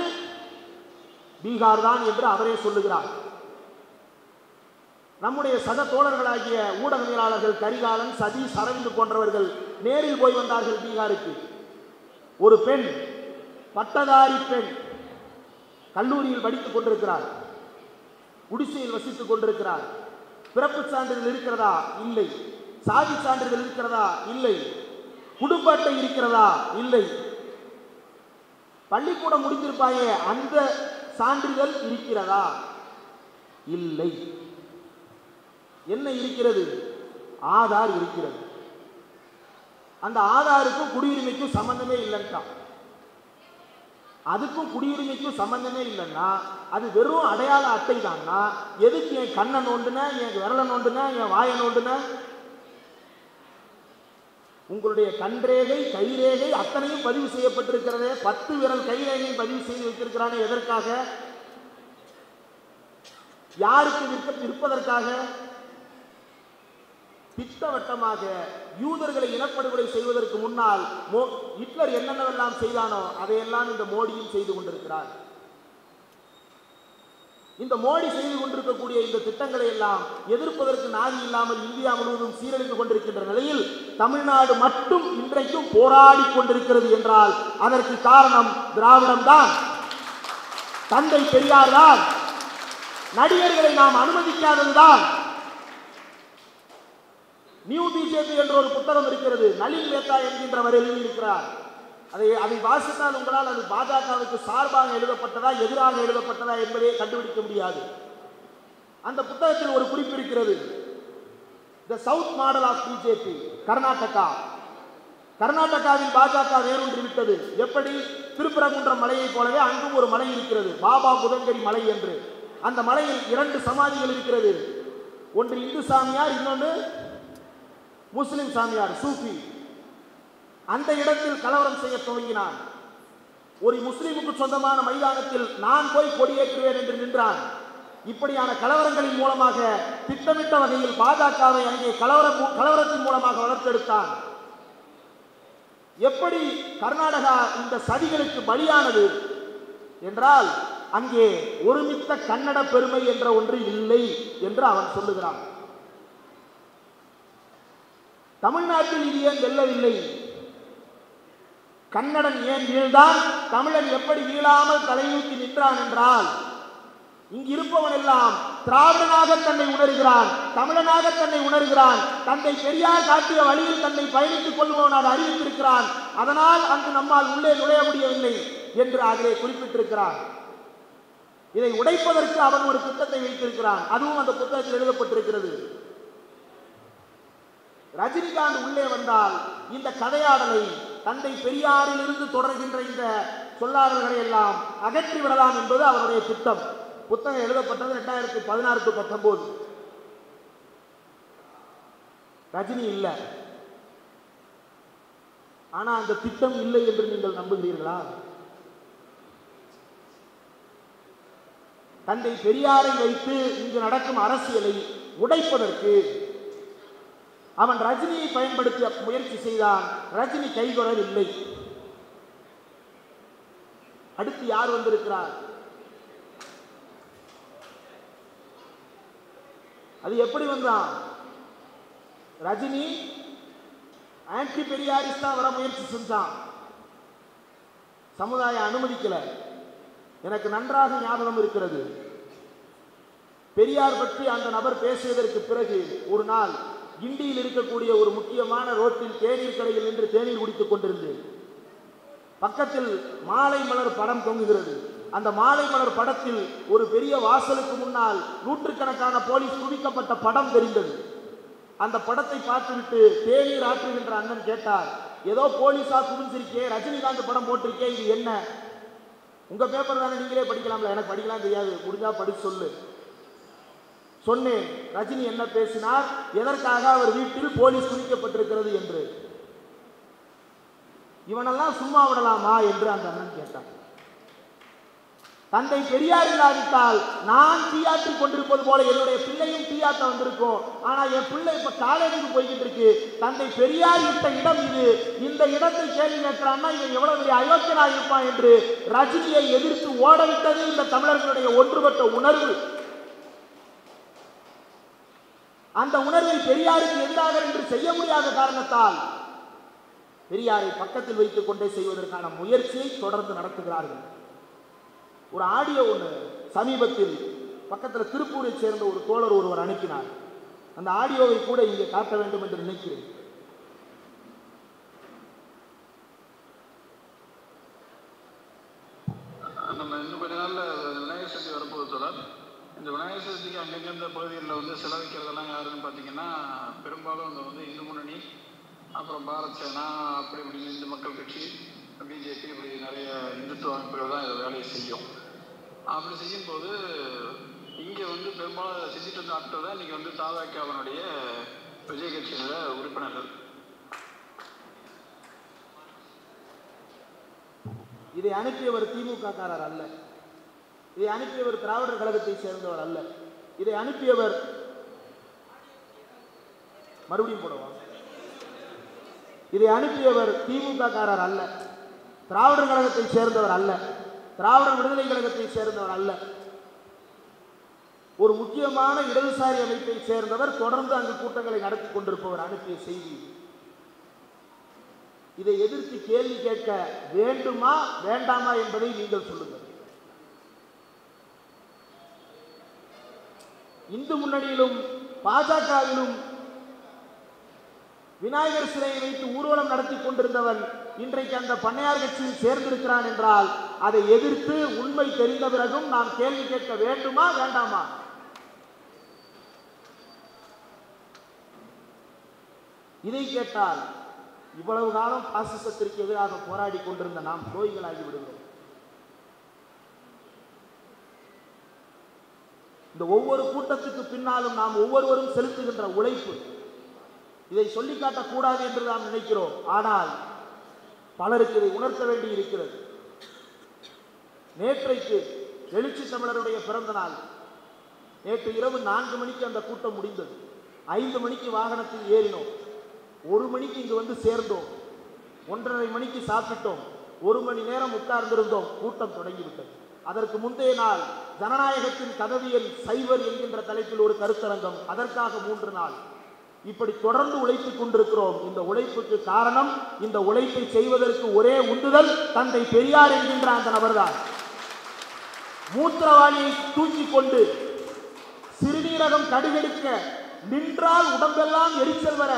பீகார் தான் என்று அவரே சொல்லுகிறார். நம்முடைய சக தோழர்களாகிய ஊடகவியலாளர்கள் கரிகாலன், சதீஷ், அரவிந்த் போன்றவர்கள் நேரில் போய் வந்தார்கள் பீகாருக்கு. ஒரு பெண், பட்டதாரி பெண், கல்லூரியில் படித்துக் கொண்டிருக்கிறார், குடிசையில் வசித்துக் கொண்டிருக்கிறார். பிறப்பு சான்றிதழ் இருக்கிறதா? இல்லை. சாதி சான்றிதழ் இருக்கிறதா? இல்லை. குடும்ப அட்டை இருக்கிறதா? இல்லை. பள்ளிக்கூடம் முடித்திருப்பாயே, அந்த சான்றிதழ் இருக்கிறதா? இல்லை. என்ன இருக்கிறது? ஆதார் இருக்கிறது. அந்த ஆதாருக்கும் குடியுரிமைக்கும் சம்பந்தமே இல்லைன்னா, அதுக்கும் குடியுரிமைக்கும் சம்பந்தமே இல்லைன்னா அது வெறும் அடையாள அட்டை தான்னா எதுக்கு என் கண்ணை நோண்டுன, என் விரலை நோண்டுன, என் வாயை நோண்டுன? உங்களுடைய கண்ரேகை, கைரேகை அத்தனையும் பதிவு செய்யப்பட்டிருக்கிறதே. 10 விரல் கைரேகையும் பதிவு செய்து வைத்திருக்கிறானே எதற்காக? யாருக்கு விற்பதற்காக? திட்டவட்டமாக யூதர்களை இனப்படுகொலை செய்வதற்கு முன்னால் ஹிட்லர் என்னென்னவெல்லாம் செய்தானோ அதையெல்லாம் இந்த மோடியும் செய்து கொண்டிருக்கிறார். இந்த மோடி செய்து கொண்டிருக்கக்கூடிய இந்த திட்டங்களை எல்லாம் எதிர்ப்பதற்கு நாதி இல்லாமல் இந்தியா முழுவதும் சீரழிந்து கொண்டிருக்கின்ற நிலையில் தமிழ்நாடு மட்டும் இன்றைக்கும் போராடி கொண்டிருக்கிறது என்றால் அதற்கு காரணம் திராவிடம் தான், தந்தை பெரியார் தான். நடிகர்களை நாம் அனுமதிக்காததுதான். நியூ பிஜேபி என்ற ஒரு புத்தகம் இருக்கிறது, நளின் மேத்தா என்கின்றவர் எழுதியிருக்கிறார். அதை வாசித்தால் உங்களால் அது பாஜகவுக்கு சார்பாக எழுதப்பட்டதா எதிராக எழுதப்பட்டதா என்பதை கண்டுபிடிக்க முடியாது. அந்த புத்தகத்தில் ஒரு குறிப்பு இருக்கிறது, the south model of BJP, Karnataka. கர்நாடகாவில் பாஜக வேரூன்றி விட்டது. எப்படி? திருப்பரங்குன்றம் மலையை போலவே அங்கும் ஒரு மலை இருக்கிறது, பாபா புதங்கரி மலை என்று. அந்த மலையில் 2 சமாதிகள் இருக்கிறது. ஒன்று இந்து சாமியார், இன்னொன்று முஸ்லிம் சாமியார், சூஃபி. அந்த இடத்தில் கலவரம் செய்ய துவங்கினான். ஒரு முஸ்லிமுக்கு சொந்தமான மைதானத்தில் நான் போய் கொடியேற்றுவேன் என்று நின்றான். இப்படியான கலவரங்களின் மூலமாக திட்டமிட்ட வகையில் பாஜகவை அங்கே கலவரத்தின் மூலமாக வளர்த்தெடுத்தான். எப்படி கர்நாடகா இந்த சதிகளுக்கு பலியானது என்றால் அங்கே ஒருமித்த கன்னட பெருமை என்ற ஒன்று இல்லை என்று அவன் சொல்லுகிறான். தமிழ்நாட்டில் இது ஏன் வெல்லவில்லை? கன்னடன் ஏன் வீழ்ந்தான்? தமிழன் எப்படி வீழாமல் தலையூக்கி நின்றான் என்றால் இங்கு இருப்பவன் எல்லாம் திராவிடனாக தன்னை உணர்கிறான், தமிழனாக தன்னை உணர்கிறான், தந்தை பெரியார் காட்டிய வழியில் தன்னை பயணித்துக் கொள்பவனாக அறிவித்திருக்கிறான். அதனால் அங்கு நம்மால் உள்ளே நுழைய முடியவில்லை என்று அதிலே குறிப்பிட்டிருக்கிறான். இதை உடைப்பதற்கு அவன் ஒரு திட்டத்தை வைத்திருக்கிறான். அதுவும் அந்த புத்தகத்தில் எழுதப்பட்டிருக்கிறது. ரஜினிகாந்த் உள்ளே வந்தால் இந்த கதையாடலை தந்தை பெரியாரில் இருந்து தொடர்கின்ற இந்த சொல்லாடல்களை எல்லாம் அகற்றி விடலாம் என்பது அவருடைய திட்டம். புத்தகம் எழுதப்பட்டது 2016-19. ரஜினி இல்லை, ஆனா அந்த திட்டம் இல்லை என்று நீங்கள் நம்புகிறீர்களா? தந்தை பெரியாரை வைத்து இங்கு நடக்கும் அரசியலை உடைப்பதற்கு அவன் ரஜினியை பயன்படுத்த முயற்சி செய்தான். ரஜினி கைகொடவில்லை. அடுத்து யார் வந்திருக்கிறார்? அது எப்படி வந்தான்? ரஜினி ஆன்டி பெரியாரிஸ்டா வர முயற்சி செஞ்சான். சமுதாயம் அனுமதிக்கல. எனக்கு நன்றாக ஞாபகம் இருக்கிறது. பெரியார் பற்றி அந்த நபர் பேசியதற்கு பிறகு ஒரு நாள் கிண்டியில் இருக்கக்கூடிய ஒரு முக்கியமான ரோட்டில் தேநீர் கடையில் நின்று தேநீர் குடித்துக் கொண்டிருந்தேன். பக்கத்தில் மாலை மலர் படம் தொங்குகிறது. அந்த மாலை மலர் படத்தில் ஒரு பெரிய வாசலுக்கு முன்னால் நூற்றுக்கணக்கான போலீஸ் குவிக்கப்பட்ட படம் தெரிந்தது. அந்த படத்தை பார்த்துவிட்டு தேநீர் ஆற்றுகின்ற அண்ணன் கேட்டார், ஏதோ போலீஸா குவிஞ்சிருக்கே, ரஜினிகாந்த் படம் போட்டிருக்கே, இது என்ன? உங்க பேப்பர் தானே, நீங்களே படிக்கலாம்ல. எனக்கு படிக்கலாம் தெரியாது, முடிஞ்சா படிச்சு சொல்லு. சொன்னேன் ரஜினி என்ன பேசினார், எதற்காக அவர் வீட்டில் போலீஸ் குவிக்கப்பட்டிருக்கிறது என்று. இவனெல்லாம் சும்மா விடலாமா என்று அந்த அண்ணன் கேட்டார். தந்தை பெரியார் இல்லாவிட்டால் நான் தீயாற்றிக் கொண்டிருப்பது போல என்னுடைய பிள்ளையும் தீயாட்ட வந்திருக்கும். ஆனா என் பிள்ளை இப்ப காலேஜுக்கு போய்கிட்டு இருக்கு. தந்தை பெரியார் இட்ட இடம் இது, இந்த இடத்தை கேள்வி கேட்கிறான்னா இவன் எவ்வளவு பெரிய அயோக்கியனா இருப்பான் என்று ரஜினியை எதிர்த்து ஓடவிட்டது இந்த தமிழர்களுடைய ஒன்றுபட்ட உணர்வு. அந்த உணர்வை பெரியாருக்கு எதிராக என்று செய்ய முடியாத காரணத்தால் பெரியாரை பக்கத்தில் வைத்துக் கொண்டே செய்வதற்கான முயற்சியை தொடர்ந்து நடத்துகிறார்கள். ஒரு ஆடியோ ஒன்று சமீபத்தில் பக்கத்தில் திருப்பூரை சேர்ந்த ஒரு தோழர் ஒருவர் அனுப்பினார். அந்த ஆடியோவை கூட இங்கே காட்ட வேண்டும் என்று நினைக்கிறேன். நம்ம இன்னும் கொஞ்ச நாள்ல விநாயகர் சதுர்த்தி வரப்போகுது தொடர். இந்த விநாயகர் சதுர்த்திக்கு அங்கங்க இந்த பகுதிகளில் வந்து செலவிக்கிறதெல்லாம் யாருன்னு பார்த்தீங்கன்னா பெரும்பாலும் அந்த வந்து இந்து முன்னணி, அப்புறம் பாரத் சேனா, அப்படி இப்படி இந்து மக்கள் கட்சி, பிஜேபி, இப்படி நிறைய இந்துத்துவ அமைப்புகள் தான் இதை வேலையை செய்யும். அப்படி செய்யும்போது இங்கே வந்து பெரும்பாலும் செஞ்சுட்டு இருந்த ஆட்கள் தான் இன்னைக்கு வந்து தாவேக்காவினுடைய விஜய் கட்சியோட உறுப்பினர்கள். இதை அனுப்பியவர் திமுக காரர் அல்ல, இதை அனுப்பியவர் திராவிடர் கழகத்தை சேர்ந்தவர் அல்ல, இதை அனுப்பியவர் மறுபடியும் போடவா, இதை அனுப்பியவர் திமுக காரர் அல்ல, திராவிடர் கழகத்தை சேர்ந்தவர் அல்ல, திராவிடர் விடுதலை கழகத்தை சேர்ந்தவர் அல்ல, ஒரு முக்கியமான இடதுசாரி அமைப்பை சேர்ந்தவர், தொடர்ந்து அங்கு கூட்டங்களை நடத்தி கொண்டிருப்பவர் அனுப்பிய செய்தி. இதை எதிர்த்து கேள்வி கேட்க வேண்டுமா வேண்டாமா என்பதை நீங்கள் சொல்லுங்கள். இந்து முன்னணியிலும் பாஜகவிலும் விநாயகர் சிலையை வைத்து ஊர்வலம் நடத்தி கொண்டிருந்தவன் இன்றைக்கு அந்த பண்ணையார் கட்சியில் சேர்ந்திருக்கிறான் என்றால் அதை எதிர்த்து உண்மை தெரிந்த பிறகும் நாம் கேள்வி கேட்க வேண்டுமா வேண்டாமா? இதை கேட்டால் இவ்வளவு காலம் பாசிசத்திற்கு எதிராக போராடி கொண்டிருந்த நாம் துரோகிகளாகி விடுகிறோம். இந்த ஒவ்வொரு கூட்டத்துக்கு பின்னாலும் நாம் ஒவ்வொருவரும் செலுத்துகின்ற உழைப்பு, இதை சொல்லி காட்டக்கூடாது என்று நாம் நினைக்கிறோம். ஆனால் பலருக்கு இதை உணர்த்த வேண்டி இருக்கிறது. நேற்றைக்கு எழுச்சி தமிழருடைய பிறந்த நாள். நேற்று இரவு 4 மணிக்கு அந்த கூட்டம் முடிந்தது. 5 மணிக்கு வாகனத்தில் ஏறினோம். 1 மணிக்கு இங்கு வந்து சேர்ந்தோம். 1:30 மணிக்கு சாப்பிட்டோம். 1 மணி நேரம் உட்கார்ந்திருந்தோம். கூட்டம் தொடங்கிவிட்டது. அதற்கு முந்தைய நாள் ஜனநாயகத்தின் கதவியல் சைவர் என்கின்ற தலைப்பில் ஒரு கருத்தரங்கம், அதற்காக 3 நாள். இப்படி தொடர்ந்து உழைத்துக் கொண்டிருக்கிறோம். இந்த உழைப்புக்கு காரணம், இந்த உழைப்பை செய்வதற்கு ஒரே உந்துதல் தந்தை பெரியார் என்கின்ற அந்த நபர்தான். மூத்திரவாளியை தூக்கி கொண்டு சிறுநீரகம் கடுகெடுக்க நின்றால் உடம்பெல்லாம் எரிச்சல் வர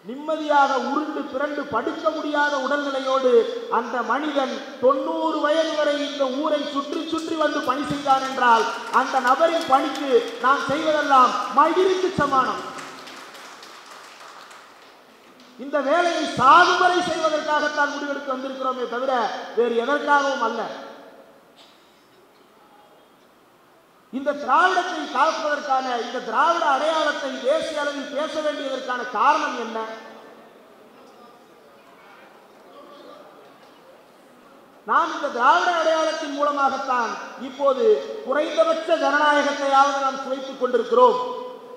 நிம்மதியாக உருண்டு பிறண்டு படுக்க முடியாத உடல்நிலையோடு அந்த மனிதன் 90 வயது வரை இந்த ஊரை சுற்றி சுற்றி வந்து பணி செய்தான் என்றால் அந்த நபரின் பணிக்கு நாம் செய்வதெல்லாம் மயிருக்கு சமானம். இந்த வேலையை சாதுவரை செய்வதற்காகத்தான் முடிவெடுத்து வந்திருக்கிறோமே தவிர வேறு எதற்காகவும் அல்ல. இந்த திராவிடத்தை காப்பதற்கான, இந்த திராவிட அடையாளத்தை தேசிய அளவில் பேச வேண்டியதற்கான காரணம் என்ன? நாம் இந்த திராவிட அடையாளத்தின் மூலமாகத்தான் இப்போது குறைந்தபட்ச ஜனநாயகத்தையாவது நாம் சுவைத்துக் கொண்டிருக்கிறோம்.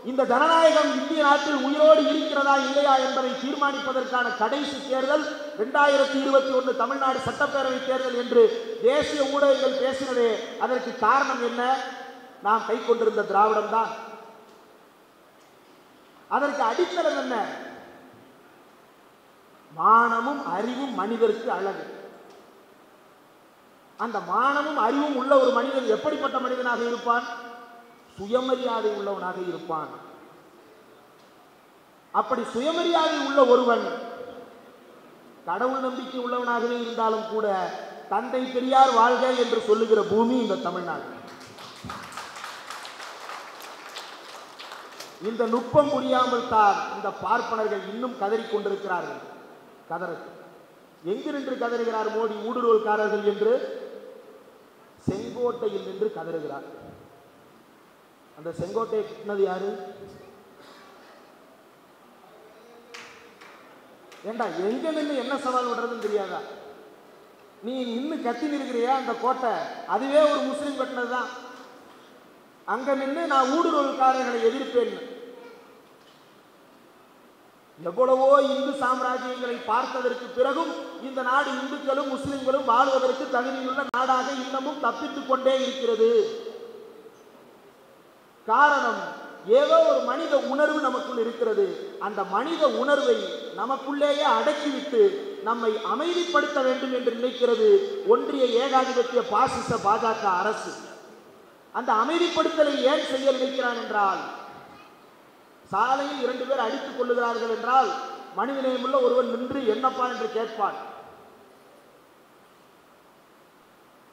இந்த ஜனநாயகம் இந்திய நாட்டில் உயிரோடு இருக்கிறதா இல்லையா என்பதை தீர்மானிப்பதற்கான கடைசி தேர்தல் 2021 தமிழ்நாடு சட்டப்பேரவை தேர்தல் என்று தேசிய ஊடகங்கள் பேசினதே அதற்கு காரணம் என்ன? நாம் கை கொண்டிருந்த திராவிடம் தான். அதற்கு அடித்தளம் என்ன? மானமும் அறிவும் மனிதருக்கு அழகு. அந்த மானமும் அறிவும் உள்ள ஒரு மனிதன் எப்படிப்பட்ட மனிதனாக இருப்பான்? சுயமரியாதை உள்ளவனாக இருப்பான். அப்படி சுயமரியாதை உள்ள ஒருவன் கடவுள் நம்பிக்கை உள்ளவனாகவே இருந்தாலும் கூட தந்தை பெரியார் வாழ்க என்று சொல்லுகிற பூமி இந்த தமிழ்நாடு. இந்த நுட்பம் புரியாமல் தான் இந்த பார்ப்பனர்கள் இன்னும் கதறிக் கொண்டிருக்கிறார்கள். கதறட்டும். எங்கு நின்று கதறுகிறார் மோடி ஊடுருவல்காரர்கள் என்று? செங்கோட்டையில் நின்று கதறுகிறார். அந்த செங்கோட்டையை கட்டினது யாரு? ஏண்டா எங்க நின்று என்ன சவால் விடுறதுன்னு தெரியாதா? நீ இன்னும் கத்தி நிற்கிறியா? அந்த கோட்டை அதுவே ஒரு முஸ்லீம் கட்டினதுதான். அங்க நின்று நான் ஊடுருவல்காரர்களை எதிர்ப்பேன். எவ்வளவோ இந்து சாம்ராஜ்யங்களை பார்த்ததற்கு பிறகும் இந்த நாடு இந்துக்களும் முஸ்லிம்களும் வாழ்வதற்கு தகுதியுள்ள நாடாக இன்னமும் தப்பித்துக் கொண்டே இருக்கிறது. காரணம், ஏதோ ஒரு மனித உணர்வு நமக்குள் இருக்கிறது. அந்த மனித உணர்வை நமக்குள்ளேயே அடக்கிவிட்டு நம்மை அமைதிப்படுத்த வேண்டும் என்று நினைக்கிறது ஒன்றிய ஏகாதிபத்திய பாசிச பாஜக அரசு. அந்த அமைதிப்படுத்தலை ஏன் செய்ய நினைக்கிறான் என்றால், சாலையில் 2 பேர் அடித்துக் கொள்ளுகிறார்கள் என்றால் மனிதநேயமுள்ள ஒருவன் நின்று என்னப்பா என்று கேட்பான்.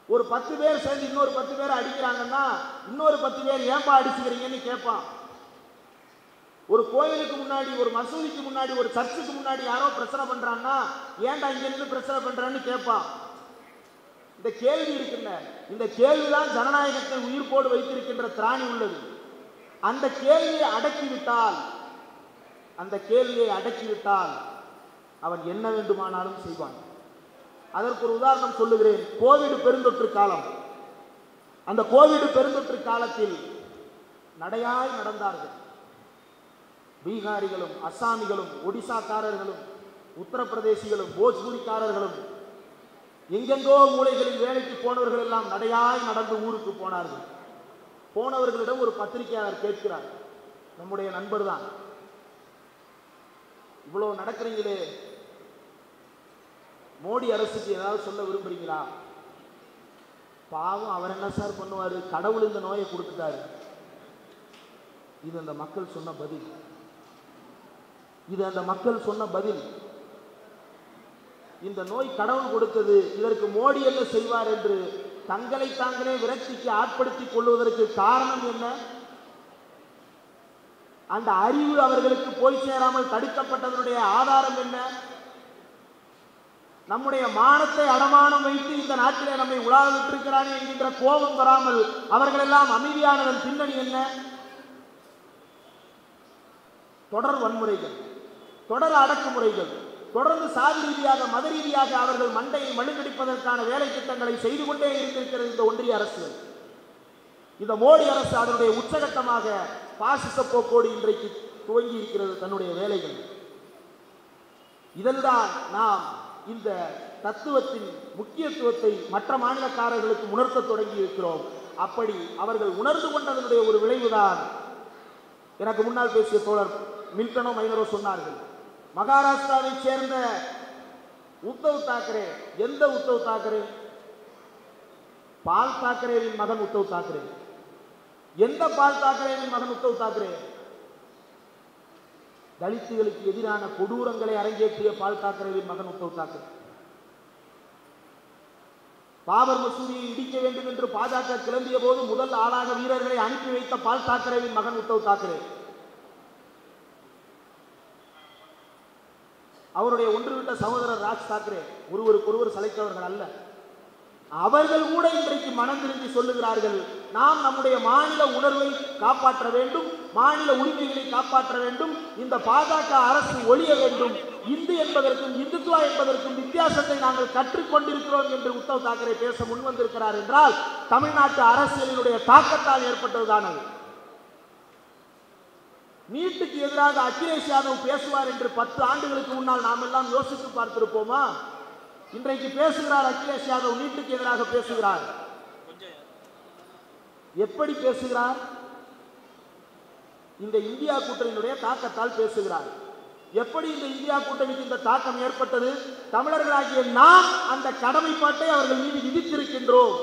ஒரு 10 பேர் சேர்ந்து இன்னொரு 10 பேர் அடிக்கிறாங்கன்னா இன்னொரு 10 பேர் ஏன்பா அடிச்சுக்கிறீங்கன்னு கேட்பான். ஒரு கோயிலுக்கு முன்னாடி, ஒரு மசூதிக்கு முன்னாடி, ஒரு சர்ச்சுக்கு முன்னாடி யாரோ பிரச்சனை பண்றான்னா ஏன்டா இங்க இருந்து பிரச்சனை பண்றான்னு கேட்பான். இந்த கேள்வி இருக்குல்ல, இந்த கேள்விதான் ஜனநாயகத்தை உயிர்ப்போடு வைத்திருக்கின்ற திராணி உள்ளது. அந்த கேள்வியை அடக்கிவிட்டால் அவன் என்ன வேண்டுமானாலும் செய்வான். அதற்கு ஒரு உதாரணம் சொல்லுகிறேன். கோவிட் பெருந்தொற்று காலம். அந்த கோவிட் பெருந்தொற்று காலத்தில் நடையாய் நடந்தார்கள். பீகாரிகளும் அஸ்ஸாமிகளும் ஒடிசாக்காரர்களும் உத்தரப்பிரதேசிகளும் போஜ்பூரிக்காரர்களும் எங்கெங்கோ மூலைகளில் வேலைக்கு போனவர்கள் எல்லாம் நடையாய் நடந்து ஊருக்கு போனார்கள். போனவர்களிடம் ஒரு பத்திரிகையாளர் கேட்கிறார், நம்முடைய நண்பர் தான், இவ்வளவு நடக்கிறீங்களே, மோடி அரசுக்கு ஏதாவது சொல்ல விரும்புறீங்களா? பாவம், அவர் என்ன சார் பண்ணுவாரு, கடவுள் இந்த நோயை கொடுத்துட்டாரு. இது அந்த மக்கள் சொன்ன பதில். இந்த நோய் கடவுள் கொடுத்தது, இதற்கு மோடி என்ன செய்வார் என்று தங்களை தாங்களே விரக்திக்கு ஆட்படுத்திக் கொள்வதற்கு காரணம் என்ன? அந்த அறிவு அவர்களுக்கு போய் சேராமல் தடுக்கப்பட்டதனுடைய ஆதாரம் என்ன? நம்முடைய மானத்தை அடமானம் வைத்து இந்த நாட்டிலே நம்மை உலாவ விட்டிருக்கிறானே என்கின்ற கோபம் வராமல் அவர்கள் எல்லாம் அமைதியானதன் பின்னணி என்ன? தொடர் வன்முறைகள், தொடர் அடக்குமுறைகள், தொடர்ந்து சாதி ரீதியாக மத ரீதியாக அவர்கள் மண்டையை மழுங்கடிப்பதற்கான வேலை திட்டங்களை செய்து கொண்டே இருக்கிறது இந்த ஒன்றிய அரசு. இந்த மோடி அரசு அதனுடைய உச்சகட்டமாக பாசிச போக்கோடு இன்றைக்கு துவங்கி இருக்கிறது தன்னுடைய வேலைகள். இதன்தான் நாம் இந்த தத்துவத்தின் முக்கியத்துவத்தை மற்ற மாநிலக்காரர்களுக்கு உணர்த்த தொடங்கி இருக்கிறோம். அப்படி அவர்கள் உணர்ந்து கொண்டதனுடைய ஒரு விளைவுதான் எனக்கு முன்னால் பேசிய தோழர் மில்டனோ மைனரோ சொன்னார்கள். மகாராஷ்டிராவை சேர்ந்த உத்தவ் தாக்கரே, எந்த உத்தவ் தாக்கரே? பால் தாக்கரேவின் மகன் உத்தவ் தாக்கரே. எந்த பால் தாக்கரேவின் மகன் உத்தவ் தாக்கரே? தலித்துகளுக்கு எதிரான கொடூரங்களை அரங்கேற்றிய பால் தாக்கரேவின் மகன் உத்தவ் தாக்கரே. பாபர் மசூதியை இடிக்க வேண்டும் என்று பாஜக கிளம்பிய போது முதல் ஆளாக வீரர்களை அனுப்பி வைத்த பால் தாக்கரேவின் மகன் உத்தவ் தாக்கரே. அவருடைய ஒன்றுவிட்ட சகோதரர் ராஜ் தாக்கரே ஒருவருக்கொருவர் சளைத்தவர்கள் அல்ல. அவர்கள் கூட இன்றைக்கு மனம் திரும்பி சொல்லுகிறார்கள், நாம் நம்முடைய மாநில உணர்வை காப்பாற்ற வேண்டும், மாநில உரிமைகளை காப்பாற்ற வேண்டும், இந்த பாஜக அரசு ஒழிய வேண்டும், இந்து என்பதற்கும் இந்துத்துவா என்பதற்கும் வித்தியாசத்தை நாங்கள் கற்றுக்கொண்டிருக்கிறோம் என்று உத்தவ் தாக்கரே பேச முன்வந்திருக்கிறார் என்றால் தமிழ்நாட்டு அரசியலினுடைய தாக்கத்தால் ஏற்பட்டதுதான் அது. நீட்டுக்கு எதிராக அகிலேஷ் யாதவ் பேசுவார் என்று 10 ஆண்டுகளுக்கு முன்னால் நாம் எல்லாம் யோசித்து பார்த்திருப்போமா? இன்றைக்கு பேசுகிறார் அகிலேஷ் யாதவ், நீட்டுக்கு எதிராக பேசுகிறார். எப்படி பேசுகிறார்? இந்த இந்தியா கூட்டணியினுடைய தாக்கத்தால் பேசுகிறார். எப்படி இந்த இந்தியா கூட்டணிக்கு இந்த தாக்கம் ஏற்பட்டது? தமிழர்களாகிய நாம் அந்த கடமைப்பாட்டை அவர்கள் மீது விதித்திருக்கின்றோம்.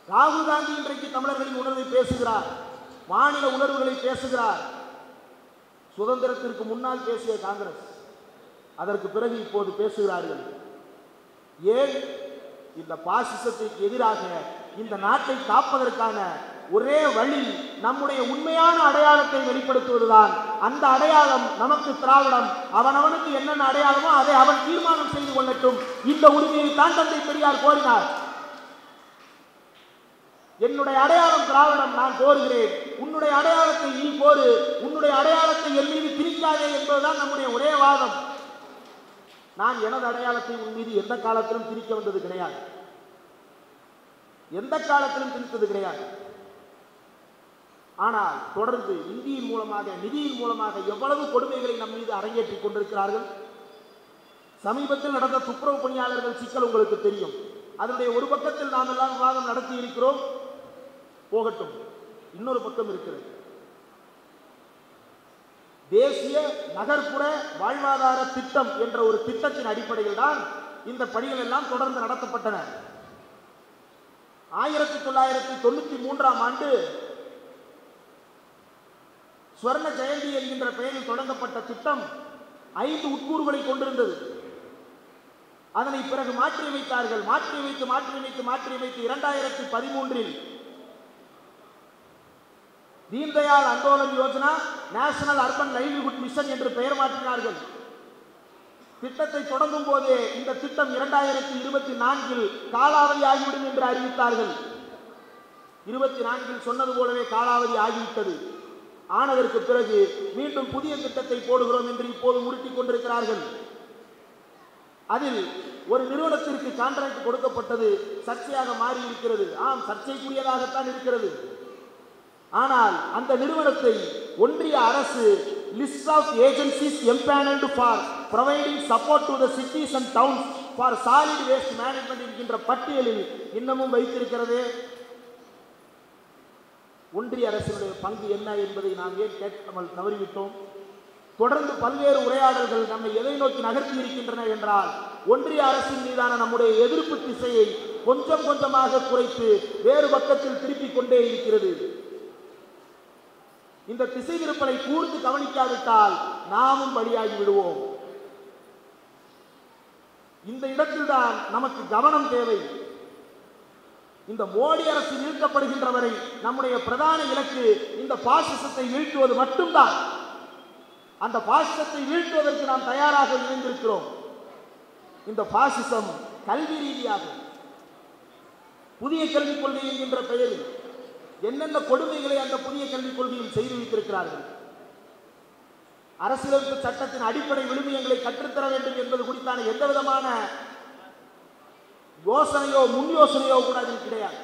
ராகுல் காந்தி இன்றைக்கு தமிழர்களின் உணர்வை பேசுகிறார், மாநில உணர்வுகளை பேசுகிறார். சுதந்திரத்திற்கு முன்னால் பேசிய காங்கிரஸ் அதற்கு பிறகு இப்போது பேசுகிறார்கள். ஏன்? இந்த பாசிசத்திற்கு எதிராக இந்த நாட்டை காப்பதற்கான ஒரே வழி நம்முடைய உண்மையான அடையாளத்தை வெளிப்படுத்துவதுதான். அந்த அடையாளம் நமக்கு திராவிடம். அவனவனுக்கு என்னென்ன அடையாளமோ அதை அவன் தீர்மானம் செய்து கொள்ளட்டும். இந்த உரிமையை தான் தந்தை பெரியார் கோரினார். என்னுடைய அடையாளம் திராவிடம், நான் கோருகிறேன். உன்னுடைய அடையாளத்தை நீ கோரு, உன்னுடைய அடையாளத்தை என் மீது திணிக்காதே என்பதுதான் நம்முடைய ஒரே வாதம். நான் எனது அடையாளத்தை உன் மீது எந்த காலத்திலும் திணிக்க வந்தது கிடையாது, எந்த காலத்திலும் திணித்தது கிடையாது. ஆனால் தொடர்ந்து இந்தியின் மூலமாக, நிதியின் மூலமாக எவ்வளவு கொடுமைகளை நம் மீது அரங்கேற்றிக் கொண்டிருக்கிறார்கள். சமீபத்தில் நடந்த துப்புரவு பணியாளர்கள் சிக்கல் உங்களுக்கு தெரியும். அதனுடைய ஒரு பக்கத்தில் நாம் எல்லாம் விவாதம் நடத்தி இருக்கிறோம், போகட்டும். இன்னொரு பக்கம் இருக்கிறது. தேசிய நகர்ப்புற வாழ்வாதார திட்டம் என்ற ஒரு திட்டத்தின் அடிப்படையில் தான் இந்த பணிகள் எல்லாம் தொடர்ந்து நடத்தப்பட்டன. 1993ஆம் ஆண்டு ஸ்வர்ண ஜெயந்தி என்கின்ற பெயரில் தொடங்கப்பட்ட திட்டம் 5 உட்கூறுகளை கொண்டிருந்தது. அதனை பிறகு மாற்றியமைத்தார்கள். மாற்றியமைத்து 2013இல் Deendayal Andolan Yojana national urban livelihood mission என்று பெயர் மாற்றினார்கள். திட்டத்தை தொடங்கும் போதே இந்த திட்டம் 2024இல் காலாவதி ஆகிவிடும் என்று அறிவித்தார்கள். 24இல் சொன்னது போலவே காலாவதி ஆகிவிட்டது. ஆனதற்கு பிறகு மீண்டும் புதிய திட்டத்தை போடுகிறோம் என்று இப்போது முறுக்கிக் கொண்டிருக்கிறார்கள். அதில் ஒரு நிறுவனத்திற்கு கான்ட்ராக்ட் கொடுக்கப்பட்டது, சர்ச்சையாக மாறி இருக்கிறது. ஆம், சர்ச்சைக்குரியதாகத்தான் இருக்கிறது. ஆனால் அந்த நிறுவனத்தை ஒன்றிய அரசு list of agencies empanelled for providing support to the cities and towns for solid waste management என்கின்ற பட்டியலில் இன்னமும் வைத்திருக்கிறது. ஒன்றிய அரசினுடைய பங்கு என்ன என்பதை நாம் ஏன் கேட்காமல் தவறிவிட்டோம்? தொடர்ந்து பல்வேறு உரையாடல்கள் நம்மை எதை நோக்கி நகர்த்தி இருக்கின்றன என்றால், ஒன்றிய அரசின் மீதான நம்முடைய எதிர்ப்பு திசையை கொஞ்சம் கொஞ்சமாக குறைத்து வேறு பக்கத்தில் திருப்பிக் கொண்டே இருக்கிறது. இந்த திசை திருப்பலை கூர்ந்து கவனிக்காவிட்டால் நாமும் பலியாகி விடுவோம். இந்த இடத்தில்தான் நமக்கு கவனம் தேவை. இந்த மோடி அரசு வீழ்த்தப்படுகின்ற வரை நம்முடைய பிரதான இலக்கு இந்த பாசிசத்தை வீழ்த்துவது மட்டும்தான். அந்த பாசிசத்தை வீழ்த்துவதற்கு நாம் தயாராக இணைந்திருக்கிறோம். இந்த பாசிசம் கல்வி ரீதியாக புதிய கல்விக் கொள்கை என்கின்ற பெயரில் என்னென்ன கொடுமைகளை அந்த புதிய கல்விக் கொள்கையில் செய்து வைத்திருக்கிறார்கள். அரசியலமைப்பு சட்டத்தின் அடிப்படை விழுமியங்களை கற்றுத்தர வேண்டும் என்பது குறித்தான எந்த விதமான யோசனையோ முன் யோசனையோ கூட அதில் கிடையாது.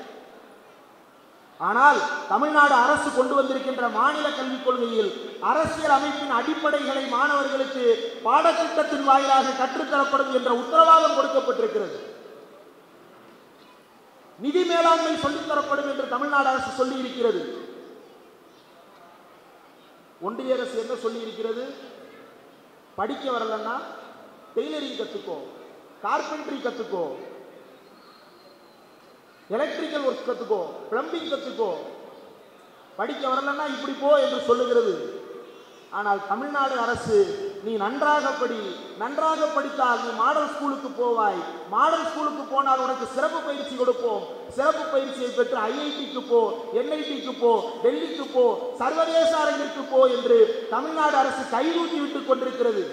ஆனால் தமிழ்நாடு அரசு கொண்டு வந்திருக்கின்ற மாநில கல்விக் கொள்கையில் அரசியல் அமைப்பின் அடிப்படைகளை மாணவர்களுக்கு பாடத்திட்டத்தின் வாயிலாக கற்றுத்தரப்படும் என்ற உத்தரவாதம் கொடுக்கப்பட்டிருக்கிறது. நிதி மேலாண்மை சொல்லித்தரப்படும் என்று தமிழ்நாடு அரசு சொல்லி இருக்கிறது. ஒன்றிய அரசு என்ன சொல்லி இருக்கிறது? படிக்க வரலன்னா டெய்லரிங் கத்துக்கோ, கார்பென்ட்ரி கத்துக்கோ, எலக்ட்ரிக்கல் ஒர்க் கத்துக்கோ, பிளம்பிங் கத்துக்கோ, படிக்க வரலன்னா இப்படி போ என்று சொல்லுகிறது. ஆனால் தமிழ்நாடு அரசு நீ நன்றாக படி, நன்றாக படித்தால் நீ மாடல் ஸ்கூலுக்கு போவாய், மாடல் ஸ்கூலுக்கு போனால் உனக்கு சிறப்பு பயிற்சி கொடுப்போம், சிறப்பு பயிற்சியை பெற்று ஐஐடிக்கு போ, என்ஐடிக்கு போ, டெல்லிக்கு போ, சர்வதேச அரங்கிற்கு போ என்று தமிழ்நாடு அரசு கைதூக்கி விட்டுக் கொண்டிருக்கிறது.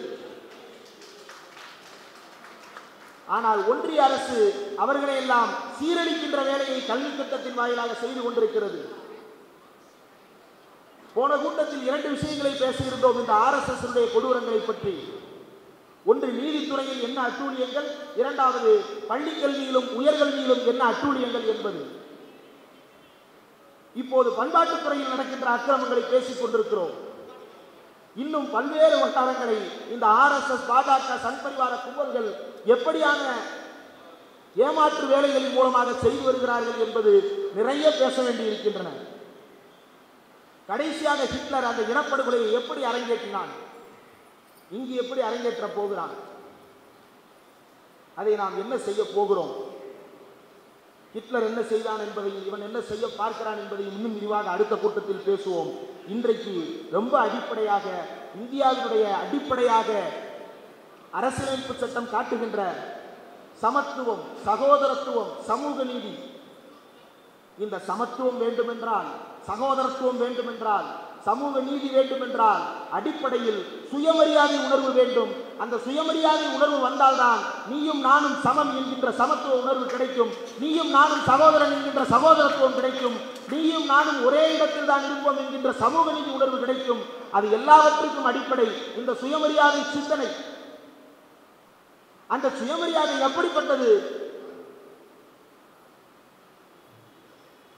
ஆனால் ஒன்றிய அரசு அவர்களை எல்லாம் சீரழிக்கின்ற வேலையை கல்வி திட்டத்தின் வாயிலாக செய்து கொண்டிருக்கிறது. போன கூட்டத்தில் 2 விஷயங்களை பேசியிருந்தோம் இந்த RSS கொடூரங்களை பற்றி. ஒன்று, நீதித்துறையில் என்ன அட்டூழியங்கள், இரண்டாவது பள்ளி கல்வியிலும் உயர்கல்வியிலும் என்ன அட்டூழியங்கள் என்பது. இப்போது பண்பாட்டுத்துறையில் நடக்கின்ற அக்கிரமங்களை பேசிக் கொண்டிருக்கிறோம். இன்னும் பல்வேறு வட்டாரங்களை இந்த RSS, பாஜக, சன் பரிவார கும்பல்கள் எப்படியான ஏமாற்று வேலைகளின் மூலமாக செய்து வருகிறார்கள் என்பது நிறைய பேச வேண்டி இருக்கின்றன. கடைசியாக ஹிட்லர் அந்த இனப்படுகொலையை எப்படி அரங்கேற்றினான், இங்கு எப்படி அரங்கேற்ற போகிறான், அதை நாம் என்ன செய்ய போகிறோம், ஹிட்லர் என்ன செய்தான் என்பதையும் இவன் என்ன செய்ய பார்க்கிறான் என்பதையும் இன்னும் விரிவாக அடுத்த கூட்டத்தில் பேசுவோம். இன்றைக்கு ரொம்ப அடிப்படையாக இந்தியாவினுடைய அடிப்படையாக அரசியலமைப்பு சட்டம் காட்டுகின்ற சமத்துவம், சகோதரத்துவம், சமூக நீதி இந்த சமத்துவம் வேண்டுமென்றால், சகோதரத்துவம் வேண்டுமென்றால், சமூக நீதி வேண்டுமென்றால் அடிப்படையில் சுயமரியாதை உணர்வு வேண்டும். அந்த சுயமரியாதை உணர்வு வந்தால்தான் நீயும் நானும் சமம் என்கின்ற சமத்துவ உணர்வு கிடைக்கும். நீயும் நானும் சகோதரன் என்கின்ற சகோதரத்துவம் கிடைக்கும். நீயும் நானும் ஒரே இடத்தில் தான் இருப்போம் என்கின்ற சமூக நீதி உணர்வு கிடைக்கும். அது எல்லாவற்றுக்கும் அடிப்படை இந்த சுயமரியாதை சிந்தனை. அந்த சுயமரியாதை எப்படிப்பட்டது?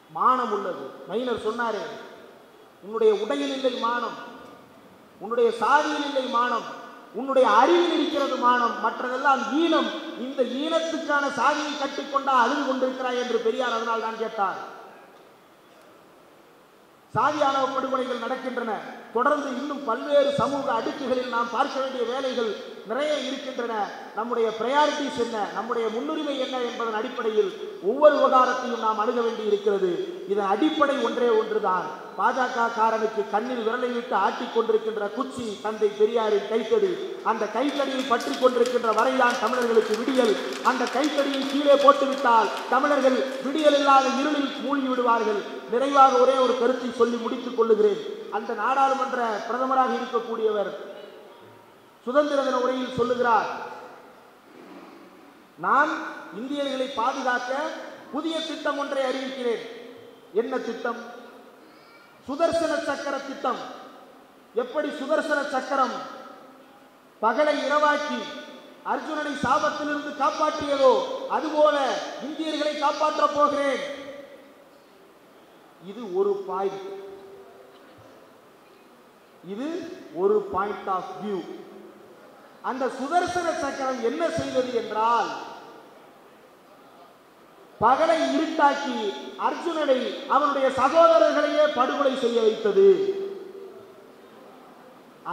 மானம் உள்ளது. மைனர் சொன்னாரே, உன்னுடைய உடையில் இல்லை மானம், உன்னுடைய சாதியில் இல்லை மானம், உன்னுடைய அறிவில் இருக்கிறது மானம், மற்றதெல்லாம் ஈனம். இந்த ஈனத்துக்கான சாதியை கட்டிக்கொண்டா அழுது கொண்டிருக்கிறாய் என்று பெரியார் அதனால் தான் கேட்டார். சாதியானவ படுகொலைகள் நடக்கின்றன. தொடர்ந்து இன்னும் பல்வேறு சமூக அடுக்குகளில் நாம் பார்க்க வேண்டிய வேலைகள் நிறைய இருக்கின்றன. நம்முடைய பிரையாரிட்டிஸ் என்ன, நம்முடைய முன்னுரிமை என்ன என்பதன் அடிப்படையில் ஒவ்வொரு விவகாரத்தையும் நாம் அணுக வேண்டி இருக்கிறது. இதன் அடிப்படை ஒன்றே ஒன்றுதான். பாஜக காரனுக்கு கண்ணில் விரலை விட்டு ஆட்டிக் கொண்டிருக்கின்ற குச்சி தந்தை பெரியாரின் கைத்தடி. அந்த கைத்தடியை பற்றி கொண்டிருக்கின்ற வரைதான் தமிழர்களுக்கு விடியல். அந்த கைத்தடியை கீழே போட்டுவிட்டால் தமிழர்கள் விடியல் இல்லாத இருளில் மூழ்கி விடுவார்கள். நிறைவாக ஒரே ஒரு கருத்தை சொல்லி முடித்துக் கொள்ளுகிறேன். அந்த நாடாளுமன்ற பிரதமராக இருக்கக்கூடியவர் சுதந்திர தின உரையில் சொல்லுகிறார், நான் இந்தியர்களை பாதுகாக்க புதிய திட்டம் ஒன்றை அறிவிக்கிறேன். என்ன திட்டம்? சுதர்சன சக்கர திட்டம். எப்படி சுதர்சன சக்கரம் பகலை இரவாக்கி அர்ஜுனனை சாபத்திலிருந்து காப்பாற்றியதோ அதுபோல இந்தியர்களை காப்பாற்றப் போகிறேன். இது ஒரு பாயிண்ட். இது ஒரு பாயிண்ட் ஆஃப் வியூ. அந்த சுதர்சன சக்கரம் என்ன செய்தது என்றால், பகலை இருட்டாக்கி அர்ஜுனனை அவனுடைய சகோதரர்களையே படுகொலை செய்ய வைத்தது.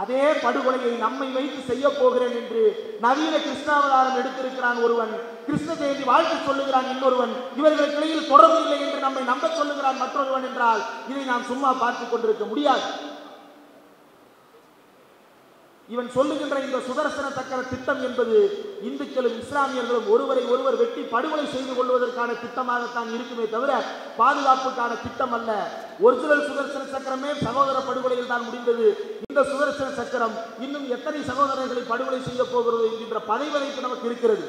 அதே படுகொலையை நம்மை வைத்து செய்ய போகிறேன் என்று நவீன கிருஷ்ணாவதாரம் எடுத்திருக்கிறான் ஒருவன், கிருஷ்ண ஜெயந்தி வாழ்த்து சொல்லுகிறான் இன்னொருவன், இவர்களுக்கு இடையில் தொடர்பு இல்லை என்று நம்மை நம்ப சொல்லுகிறான் மற்றொருவன் என்றால் இதை நாம் சும்மா பார்த்துக் கொண்டிருக்க முடியாது. இவன் சொல்லுகின்ற இந்த சுதர்சன சக்கர திட்டம் என்பது இந்துக்களும் இஸ்லாமியர்களும் ஒருவரை ஒருவர் வெட்டி படுகொலை செய்து கொள்வதற்கான திட்டமாகத்தான் இருக்குமே தவிர பாதுகாப்புக்கான திட்டம் அல்ல. ஒரிஜினல் சுதர்சன சக்கரமே சகோதர படுகொலையில் தான் முடிந்தது. இந்த சுதர்சன சக்கரம் இன்னும் எத்தனை சகோதரர்களை படுகொலை செய்ய போகிறது என்கின்ற பதைவதைப்பு நமக்கு இருக்கிறது.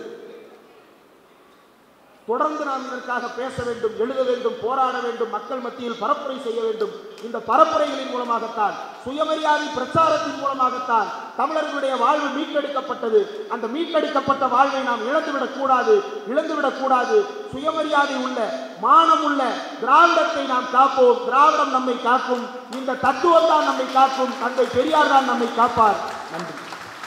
தொடர்ந்து நாம் இதற்காக பேச வேண்டும், எழுத வேண்டும், போராட வேண்டும், மக்கள் மத்தியில் பரப்புரை செய்ய வேண்டும். இந்த பரப்புரைகளின் மூலமாகத்தான், சுயமரியாதை பிரச்சாரத்தின் மூலமாகத்தான் தமிழர்களுடைய வாழ்வு மீட்டெடுக்கப்பட்டது. அந்த மீட்டெடுக்கப்பட்ட வாழ்வை நாம் இழந்துவிடக் கூடாது. சுயமரியாதை உள்ள, மானம் உள்ள திராவிடத்தை நாம் காப்போம். திராவிடம் நம்மை காக்கும். இந்த தத்துவம் தான் நம்மை காக்கும். தந்தை பெரியார் தான் நம்மை காப்பார். நன்றி.